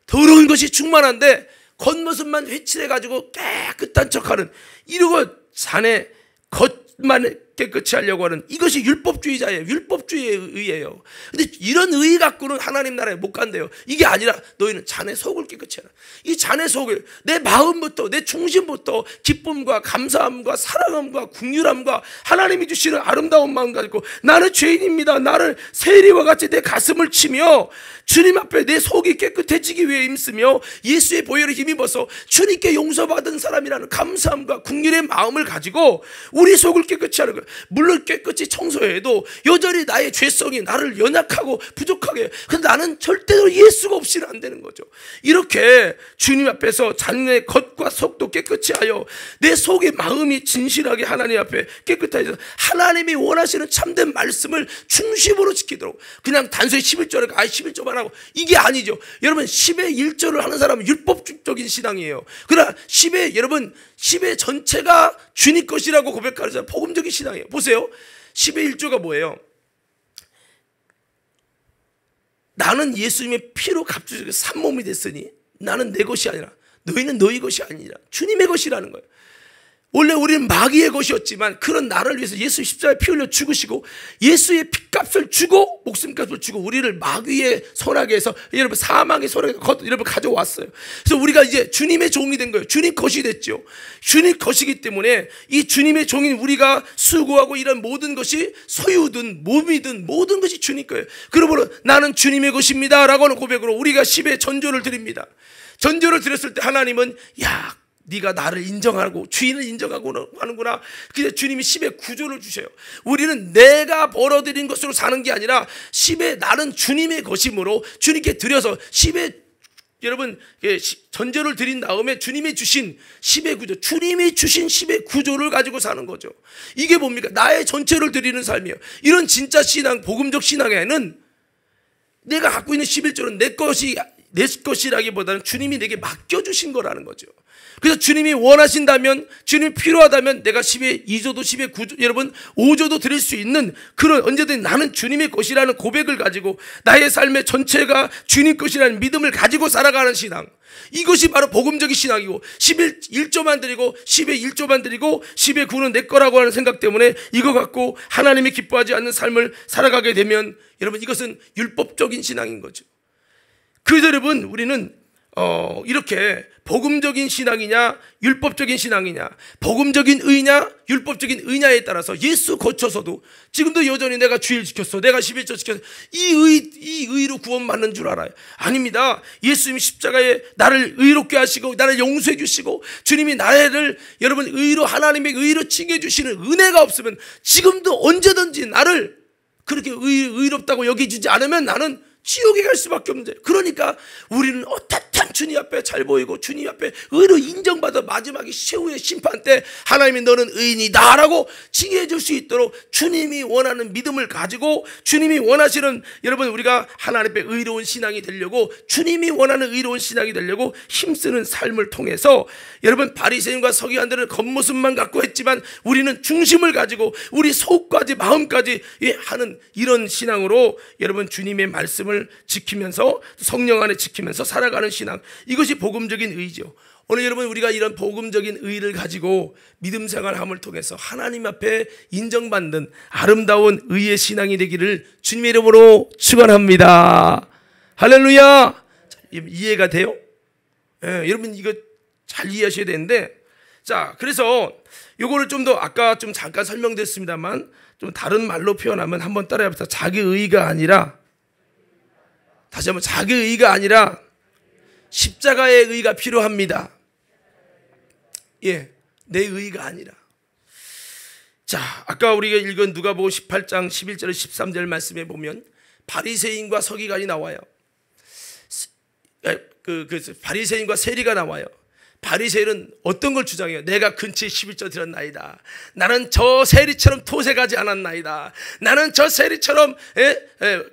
더러운 것이 충만한데 겉모습만 회칠해가지고 깨끗한 척하는, 이러고 자네 겉만 깨끗이 하려고 하는, 이것이 율법주의자예요. 율법주의의 의예요. 근데 이런 의 갖고는 하나님 나라에 못 간대요. 이게 아니라 너희는 자네 속을 깨끗이 하라. 이 자네 속을, 내 마음부터, 내 중심부터 기쁨과 감사함과 사랑함과 긍휼함과 하나님이 주시는 아름다운 마음 가지고, 나는 죄인입니다, 나를 세리와 같이 내 가슴을 치며 주님 앞에 내 속이 깨끗해지기 위해 힘쓰며 예수의 보혈을 힘입어서 주님께 용서받은 사람이라는 감사함과 긍휼의 마음을 가지고 우리 속을 깨끗이 하는 거예요. 물론 깨끗이 청소해도 여전히 나의 죄성이 나를 연약하고 부족하게 해요. 근데 나는 절대로 예수가 없이는 안 되는 거죠. 이렇게 주님 앞에서 자신의 겉과 속도 깨끗이 하여 내 속의 마음이 진실하게 하나님 앞에 깨끗하게 해서 하나님이 원하시는 참된 말씀을 중심으로 지키도록, 그냥 단순히 11조를 11조만 하고, 이게 아니죠. 여러분 10의 1조를 하는 사람은 율법적인 신앙이에요. 그러나 10의 전체가 주님 것이라고 고백하는 사람은 복음적인 신앙이에요. 보세요. 10의 1조가 뭐예요? 나는 예수님의 피로 값주고 산 몸이 됐으니 나는 내 것이 아니라 너희는 너희 것이 아니라 주님의 것이라는 거예요. 원래 우리는 마귀의 것이었지만 그런 나를 위해서 예수 십자가에 피 흘려 죽으시고 예수의 피값을 주고 목숨값을 주고 우리를 마귀의 손아귀에 해서 여러분 사망의 손아귀에 여러분 가져왔어요. 그래서 우리가 이제 주님의 종이 된 거예요. 주님 것이 됐죠. 주님 것이기 때문에 이 주님의 종인 우리가 수고하고 이런 모든 것이 소유든 몸이든 모든 것이 주님 거예요. 그러므로 나는 주님의 것입니다 라고 하는 고백으로 우리가 10의 전조를 드립니다. 전조를 드렸을 때 하나님은 네가 나를 인정하고 주인을 인정하고 하는구나. 그래서 주님이 10의 구조를 주셔요. 우리는 내가 벌어들인 것으로 사는 게 아니라 10의 나는 주님의 것이므로 주님께 드려서 10의 여러분 전제를 드린 다음에 주님이 주신 10의 구조, 주님이 주신 10의 구조를 가지고 사는 거죠. 이게 뭡니까? 나의 전체를 드리는 삶이에요. 이런 진짜 신앙, 복음적 신앙에는 내가 갖고 있는 11조는 내 것이라기보다는 주님이 내게 맡겨주신 거라는 거죠. 그래서 주님이 원하신다면, 주님이 필요하다면 내가 10의 2조도 10의 9조, 여러분 5조도 드릴 수 있는 그런, 언제든 나는 주님의 것이라는 고백을 가지고 나의 삶의 전체가 주님 것이라는 믿음을 가지고 살아가는 신앙, 이것이 바로 복음적인 신앙이고, 11조만 드리고 10의 1조만 드리고 10의 9는 내 거라고 하는 생각 때문에 이거 갖고 하나님이 기뻐하지 않는 삶을 살아가게 되면 여러분 이것은 율법적인 신앙인 거죠. 그래서 여러분 우리는 이렇게 복음적인 신앙이냐 율법적인 신앙이냐, 복음적인 의냐 율법적인 의냐에 따라서 예수 거쳐서도 지금도 여전히 내가 주일 지켰어, 내가 11조 지켰어, 이 의로 구원받는 줄 알아요? 아닙니다. 예수님이 십자가에 나를 의롭게 하시고 나를 용서해 주시고 주님이 나를 여러분 의로, 하나님의 의로 칭해 주시는 은혜가 없으면 지금도 언제든지 나를 그렇게 의롭다고 여겨주지 않으면 나는 지옥에 갈 수밖에 없는데, 그러니까 우리는 어떻든 주님 앞에 잘 보이고 주님 앞에 의로 인정받아 마지막에 최후의 심판 때 하나님이 너는 의인이다 라고 칭해 줄 수 있도록 주님이 원하는 믿음을 가지고 주님이 원하시는, 여러분 우리가 하나님 앞에 의로운 신앙이 되려고, 주님이 원하는 의로운 신앙이 되려고 힘쓰는 삶을 통해서 여러분 바리새인과 서기관들은 겉모습만 갖고 했지만 우리는 중심을 가지고 우리 속까지 마음까지 하는 이런 신앙으로 여러분 주님의 말씀을 지키면서 성령 안에 지키면서 살아가는 신앙, 이것이 복음적인 의죠. 오늘 여러분 우리가 이런 복음적인 의를 가지고 믿음 생활함을 통해서 하나님 앞에 인정받는 아름다운 의의 신앙이 되기를 주님의 이름으로 축원합니다. 할렐루야. 이해가 돼요? 여러분 이거 잘 이해하셔야 되는데, 자 그래서 요거를 좀 더 아까 좀 잠깐 설명드렸습니다만 좀 다른 말로 표현하면 한번 따라해봅시다. 자기 의가 아니라, 다시 한번 자기 의가 아니라 십자가의 의가 필요합니다. 내 의가 아니라. 자, 아까 우리가 읽은 누가복음 18장 11절 13절 말씀에 보면 바리새인과 서기관이 나와요. 바리새인과 세리가 나와요. 바리새인은 어떤 걸 주장해요? 내가 근처에 11조 드렸나이다. 나는 저 세리처럼 토색하지 않았나이다. 나는 저 세리처럼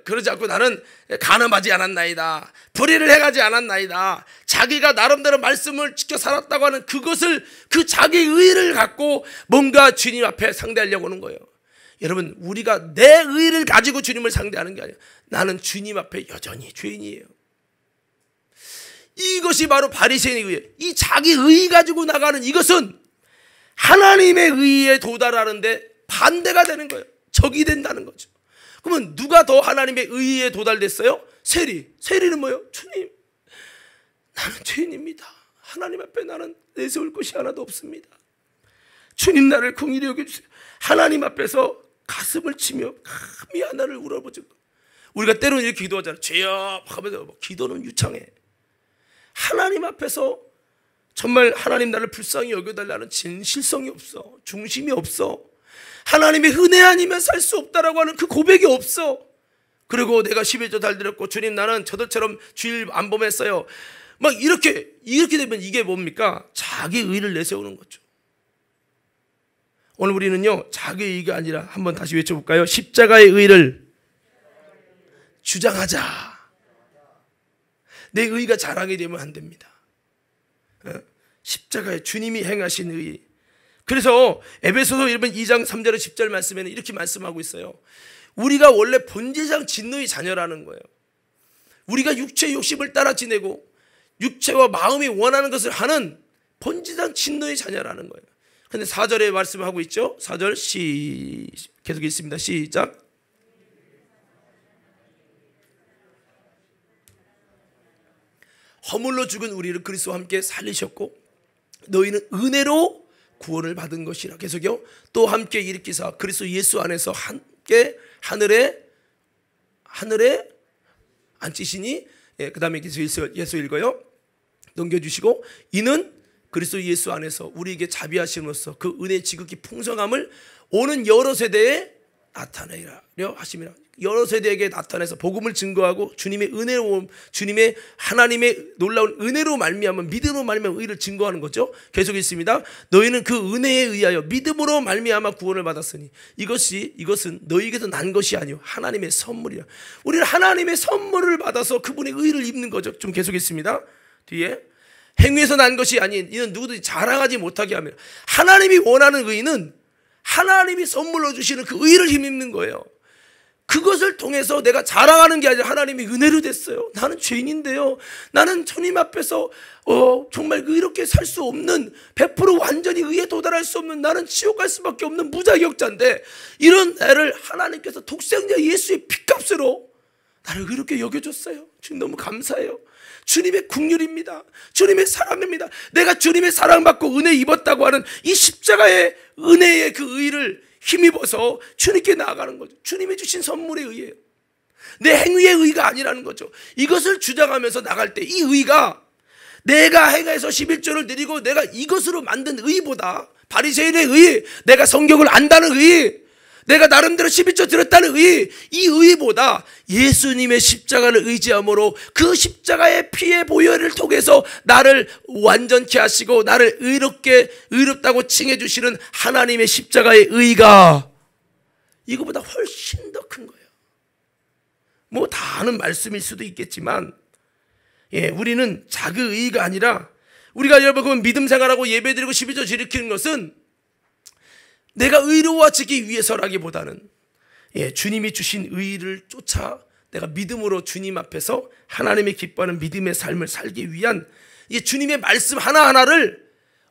그러지 않고 나는 간음하지 않았나이다. 불의를 행하지 않았나이다. 자기가 나름대로 말씀을 지켜 살았다고 하는 그것을, 그 자기 의를 갖고 뭔가 주님 앞에 상대하려고 하는 거예요. 여러분, 우리가 내 의를 가지고 주님을 상대하는 게 아니에요. 나는 주님 앞에 여전히 죄인이에요. 이것이 바로 바리새인의 의예요. 이 자기 의 가지고 나가는 이것은 하나님의 의에 도달하는데 반대가 되는 거예요. 적이 된다는 거죠. 그러면 누가 더 하나님의 의에 도달됐어요? 세리는 뭐예요? 주님, 나는 죄인입니다. 하나님 앞에 나는 내세울 것이 하나도 없습니다. 주님, 나를 긍휼히 여겨주세요. 하나님 앞에서 가슴을 치며 감히 하나를 울어보죠. 우리가 때로는 이렇게 기도하잖아요. 죄여 하면서 기도는 유창해. 하나님 앞에서 정말 하나님 나를 불쌍히 여겨달라는 진실성이 없어. 중심이 없어. 하나님의 은혜 아니면 살 수 없다라고 하는 그 고백이 없어. 그리고 내가 11조 잘 드렸고 주님, 나는 저들처럼 주일 안 범했어요. 막 이렇게 되면 이게 뭡니까? 자기 의를 내세우는 거죠. 오늘 우리는요, 자기 의가 아니라 한번 다시 외쳐볼까요? 십자가의 의를 주장하자. 내 의가 자랑이 되면 안 됩니다. 십자가에 주님이 행하신 의. 그래서 에베소서 2장 3절 10절 말씀에는 이렇게 말씀하고 있어요. 우리가 원래 본질상 진노의 자녀라는 거예요. 우리가 육체의 욕심을 따라 지내고 육체와 마음이 원하는 것을 하는 본질상 진노의 자녀라는 거예요. 그런데 4절에 말씀하고 있죠. 4절 계속 있습니다. 시작. 허물로 죽은 우리를 그리스도와 함께 살리셨고 너희는 은혜로 구원을 받은 것이라. 계속요. 또 함께 일으키사 그리스도 예수 안에서 함께 하늘에 앉히시니. 그 다음에 예수 읽어요. 넘겨주시고 이는 그리스도 예수 안에서 우리에게 자비하심으로써 그 은혜의 지극히 풍성함을 오는 여러 세대에 나타내려 하심이라. 여러 세대에게 나타내서 복음을 증거하고 주님의 은혜로, 주님의 하나님의 놀라운 은혜로 말미암아 믿음으로 말미암아 의를 증거하는 거죠. 계속 있습니다. 너희는 그 은혜에 의하여 믿음으로 말미암아 구원을 받았으니 이것은 너희에게서 난 것이 아니요 하나님의 선물이라. 우리는 하나님의 선물을 받아서 그분의 의를 입는 거죠. 좀 계속 있습니다. 뒤에 행위에서 난 것이 아닌 이는 누구든지 자랑하지 못하게 하며. 하나님이 원하는 의는 하나님이 선물로 주시는 그 의를 힘입는 거예요. 그것을 통해서 내가 자랑하는 게 아니라 하나님이 은혜로 됐어요. 나는 죄인인데요, 나는 주님 앞에서 정말 이렇게 살 수 없는 100% 완전히 의에 도달할 수 없는, 나는 지옥 갈 수밖에 없는 무자격자인데 이런 애를 하나님께서 독생자 예수의 피값으로 나를 이렇게 여겨줬어요. 주님 너무 감사해요. 주님의 긍휼입니다. 주님의 사랑입니다. 내가 주님의 사랑받고 은혜 입었다고 하는 이 십자가의 은혜의 그 의를 힘입어서 주님께 나아가는 거죠. 주님이 주신 선물의 의예요. 내 행위의 의가 아니라는 거죠. 이것을 주장하면서 나갈 때 이 의가 내가 행해서 11조를 드리고 내가 이것으로 만든 의보다, 바리새인의 의, 내가 성경을 안다는 의, 내가 나름대로 11조 드렸다는 의, 이 의보다 예수님의 십자가를 의지함으로 그 십자가의 피의 보혈을 통해서 나를 완전케 하시고 나를 의롭다고 칭해 주시는 하나님의 십자가의 의가 이거보다 훨씬 더 큰 거예요. 뭐 다 아는 말씀일 수도 있겠지만 우리는 자기 의가 아니라, 우리가 여러분 믿음 생활하고 예배드리고 11조 지키는 것은 내가 의로워지기 위해서라기보다는 주님이 주신 의를 쫓아 내가 믿음으로 주님 앞에서 하나님이 기뻐하는 믿음의 삶을 살기 위한 주님의 말씀 하나하나를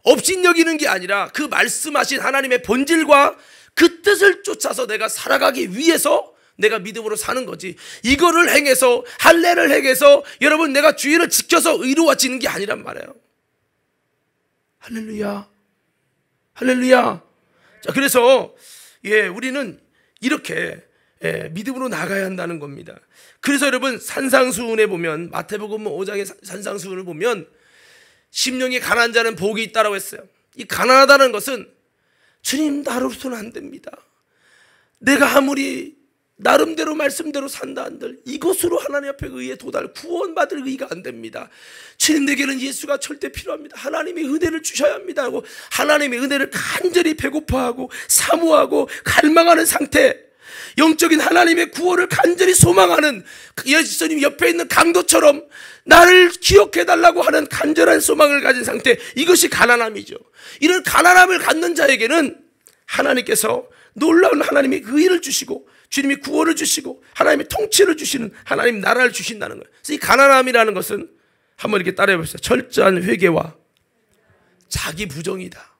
업신여기는 게 아니라 그 말씀하신 하나님의 본질과 그 뜻을 쫓아서 내가 살아가기 위해서 내가 믿음으로 사는 거지. 이거를 행해서, 할례를 행해서 여러분 내가 주의를 지켜서 의로워지는 게 아니란 말이에요. 할렐루야, 할렐루야. 자, 그래서 우리는 이렇게 믿음으로 나가야 한다는 겁니다. 그래서 여러분 산상수훈에 보면, 마태복음 5장의 산상수훈을 보면 심령이 가난한 자는 복이 있다라고 했어요. 이 가난하다는 것은 주님 나로서는 안 됩니다. 내가 아무리 나름대로 말씀대로 산다 한들 이것으로 하나님 앞에 의에 도달 구원받을 의가 안 됩니다. 주님에게는 예수가 절대 필요합니다. 하나님의 은혜를 주셔야 합니다 하고 하나님의 은혜를 간절히 배고파하고 사모하고 갈망하는 상태, 영적인 하나님의 구원을 간절히 소망하는 예수님 옆에 있는 강도처럼 나를 기억해달라고 하는 간절한 소망을 가진 상태, 이것이 가난함이죠. 이런 가난함을 갖는 자에게는 하나님께서 놀라운 하나님의 의를 주시고 주님이 구원을 주시고 하나님의 통치를 주시는 하나님 나라를 주신다는 거예요. 그래서 이 가난함이라는 것은 한번 이렇게 따라해 보세요. 철저한 회개와 자기 부정이다.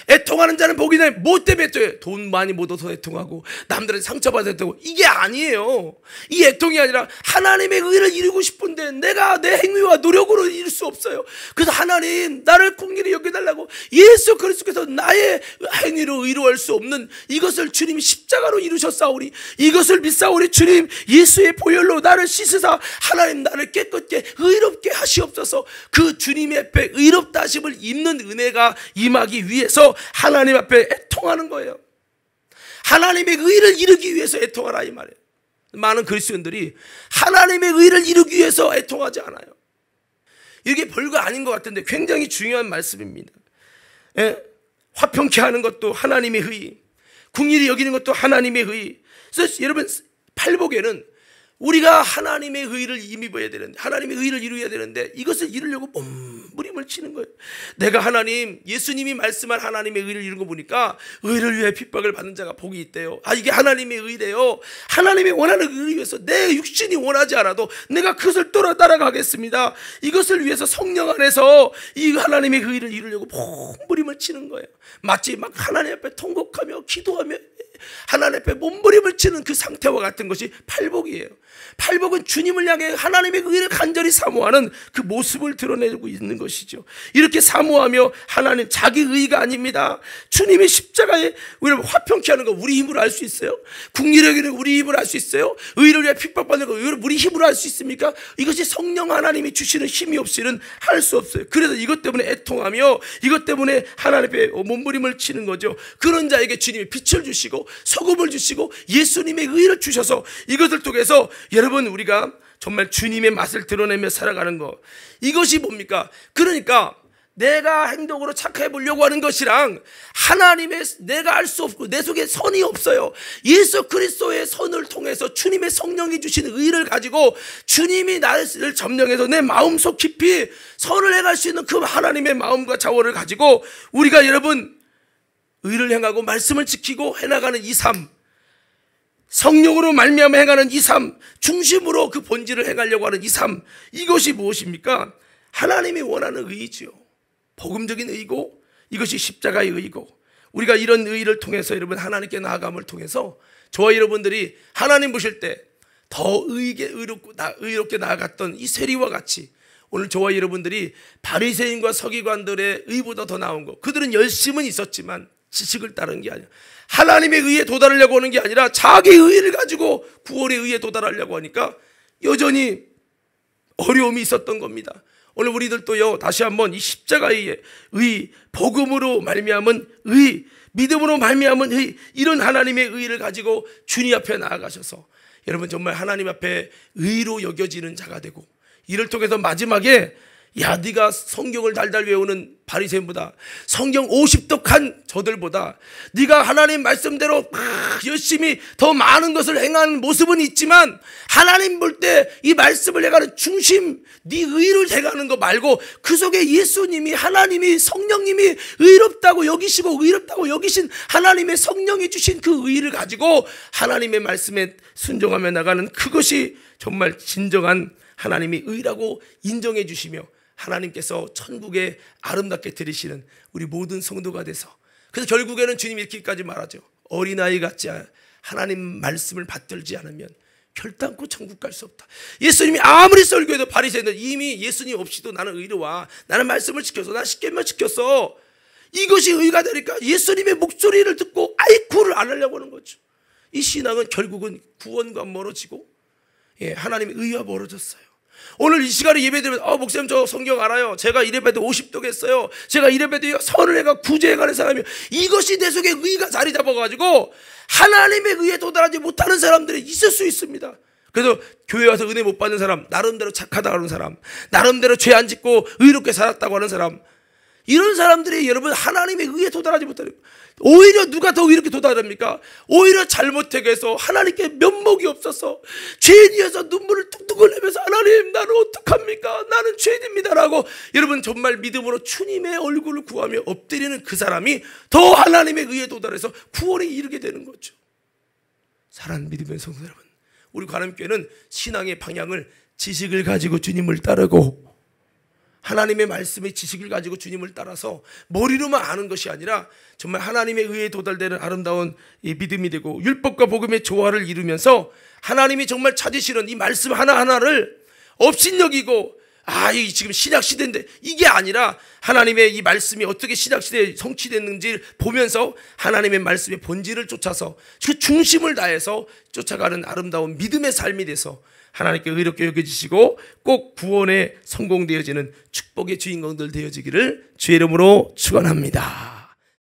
애통하는 자는 복이 나니 뭐 때문에 애통해? 돈 많이 못 얻어서 애통하고 남들한테 상처받아서 애통하고, 이게 아니에요. 이 애통이 아니라 하나님의 의를 이루고 싶은데 내가 내 행위와 노력으로 이룰 수 없어요. 그래서 하나님 나를 긍휼히 여겨달라고, 예수 그리스도께서 나의 행위로 의로할 수 없는 이것을 주님이 십자가로 이루셨사오니 이것을 믿사오니 주님 예수의 보혈로 나를 씻으사 하나님 나를 깨끗게 의롭게 하시옵소서. 그 주님의 앞에 의롭다 하심을 입는 은혜가 임하기 위해서 하나님 앞에 애통하는 거예요. 하나님의 의를 이루기 위해서 애통하라 이 말이에요. 많은 그리스도인들이 하나님의 의를 이루기 위해서 애통하지 않아요. 이게 별거 아닌 것 같은데 굉장히 중요한 말씀입니다. 예? 화평케 하는 것도 하나님의 의, 긍휼히 여기는 것도 하나님의 의. 그래서 여러분 팔복에는 우리가 하나님의 의를 힘입어야 되는데, 하나님의 의를 이루어야 되는데 이것을 이루려고 몸부림을 치는 거예요. 내가 하나님, 예수님이 말씀한 하나님의 의를 이루는 거 보니까 의를 위해 핍박을 받는 자가 복이 있대요. 아, 이게 하나님의 의래요. 하나님이 원하는 의를 위해서 내 육신이 원하지 않아도 내가 그것을 따라가겠습니다. 이것을 위해서 성령 안에서 이 하나님의 의를 이루려고 몸부림을 치는 거예요. 마치 막 하나님 앞에 통곡하며 기도하며 하나님 앞에 몸부림을 치는 그 상태와 같은 것이 팔복이에요. 팔복은 주님을 향해 하나님의 의를 간절히 사모하는 그 모습을 드러내고 있는 것이죠. 이렇게 사모하며 하나님, 자기 의가 아닙니다. 주님의 십자가에 우리를 화평케 하는 거 우리 힘으로 할 수 있어요? 긍휼히 여기는 우리 힘으로 할 수 있어요? 의를 위해 핍박받는 거 우리 힘으로 할 수 있습니까? 이것이 성령 하나님이 주시는 힘이 없이는 할 수 없어요. 그래서 이것 때문에 애통하며 이것 때문에 하나님 앞에 몸부림을 치는 거죠. 그런 자에게 주님이 빛을 주시고 소금을 주시고 예수님의 의를 주셔서 이것을 통해서 여러분 우리가 정말 주님의 맛을 드러내며 살아가는 것, 이것이 뭡니까? 그러니까 내가 행동으로 착해 보려고 하는 것이랑 하나님의 내가 알 수 없고 내 속에 선이 없어요. 예수 그리스도의 선을 통해서 주님의 성령이 주신 의를 가지고 주님이 나를 점령해서 내 마음속 깊이 선을 행할 수 있는 그 하나님의 마음과 자원을 가지고 우리가 여러분 의를 행하고 말씀을 지키고 해나가는 이 삶, 성령으로 말미암아 행하는 이 삶, 중심으로 그 본질을 행하려고 하는 이 삶, 이것이 무엇입니까? 하나님이 원하는 의지요. 복음적인 의고 이것이 십자가의 의고, 우리가 이런 의를 통해서 여러분 하나님께 나아감을 통해서 저와 여러분들이 하나님 보실 때 더 의롭게 나아갔던 이 세리와 같이 오늘 저와 여러분들이 바리새인과 서기관들의 의보다 더 나은 것, 그들은 열심은 있었지만 지식을 따른 게 아니라 하나님의 의에 도달하려고 하는 게 아니라 자기 의를 가지고 구원의 의에 도달하려고 하니까 여전히 어려움이 있었던 겁니다. 오늘 우리들도요, 다시 한번 이 십자가의 의, 복음으로 말미암은 의, 믿음으로 말미암은 의, 이런 하나님의 의를 가지고 주님 앞에 나아가셔서 여러분 정말 하나님 앞에 의로 여겨지는 자가 되고, 이를 통해서 마지막에 야, 네가 성경을 달달 외우는 바리새인보다, 성경 50독한 저들보다 네가 하나님 말씀대로 열심히 더 많은 것을 행하는 모습은 있지만 하나님 볼 때 이 말씀을 행하는 중심, 네 의를 행하는 거 말고 그 속에 예수님이, 하나님이, 성령님이 의롭다고 여기시고 의롭다고 여기신 하나님의 성령이 주신 그 의를 가지고 하나님의 말씀에 순종하며 나가는, 그것이 정말 진정한 하나님이 의라고 인정해 주시며 하나님께서 천국에 아름답게 들이시는 우리 모든 성도가 돼서, 그래서 결국에는 주님이 이렇게까지 말하죠. 어린아이 같지 하나님 말씀을 받들지 않으면 결단코 천국 갈 수 없다. 예수님이 아무리 설교해도 바리새인들 이미 예수님 없이도 나는 의로와, 나는 말씀을 지켜서, 나 십계명 지켰어, 이것이 의가 되니까 예수님의 목소리를 듣고 아이쿠를 안 하려고 하는 거죠. 이 신앙은 결국은 구원과 멀어지고 하나님의 의와 멀어졌어요. 오늘 이 시간에 예배드리면 목사님 저 성경 알아요. 제가 이래봬도 50도 했어요. 제가 이래봬도 선을 해가 구제해 가는 사람이요. 이것이 내 속에 의가 자리 잡아가지고 하나님의 의에 도달하지 못하는 사람들이 있을 수 있습니다. 그래서 교회 와서 은혜 못 받는 사람, 나름대로 착하다고 하는 사람, 나름대로 죄 안 짓고 의롭게 살았다고 하는 사람, 이런 사람들이 여러분 하나님의 의에 도달하지 못하는, 오히려 누가 더 이렇게 도달합니까? 오히려 잘못하게 해서 하나님께 면목이 없어서 죄인이어서 눈물을 뚝뚝 흘리면서 하나님 나는 어떡합니까? 나는 죄인입니다라고 여러분 정말 믿음으로 주님의 얼굴을 구하며 엎드리는 그 사람이 더 하나님의 의에 도달해서 구원에 이르게 되는 거죠. 사랑하는 믿음의 성도 여러분, 우리 관음교회는 신앙의 방향을 지식을 가지고 주님을 따르고 하나님의 말씀의 지식을 가지고 주님을 따라서 머리로만 아는 것이 아니라 정말 하나님의 의에 도달되는 아름다운 이 믿음이 되고 율법과 복음의 조화를 이루면서 하나님이 정말 찾으시는 이 말씀 하나하나를 업신여기고 이 지금 신약 시대인데 이게 아니라 하나님의 이 말씀이 어떻게 신약 시대에 성취됐는지 보면서 하나님의 말씀의 본질을 쫓아서 그 중심을 다해서 쫓아가는 아름다운 믿음의 삶이 돼서 하나님께 의롭게 여겨지시고 꼭 구원에 성공되어지는 축복의 주인공들 되어지기를 주의 이름으로 축원합니다.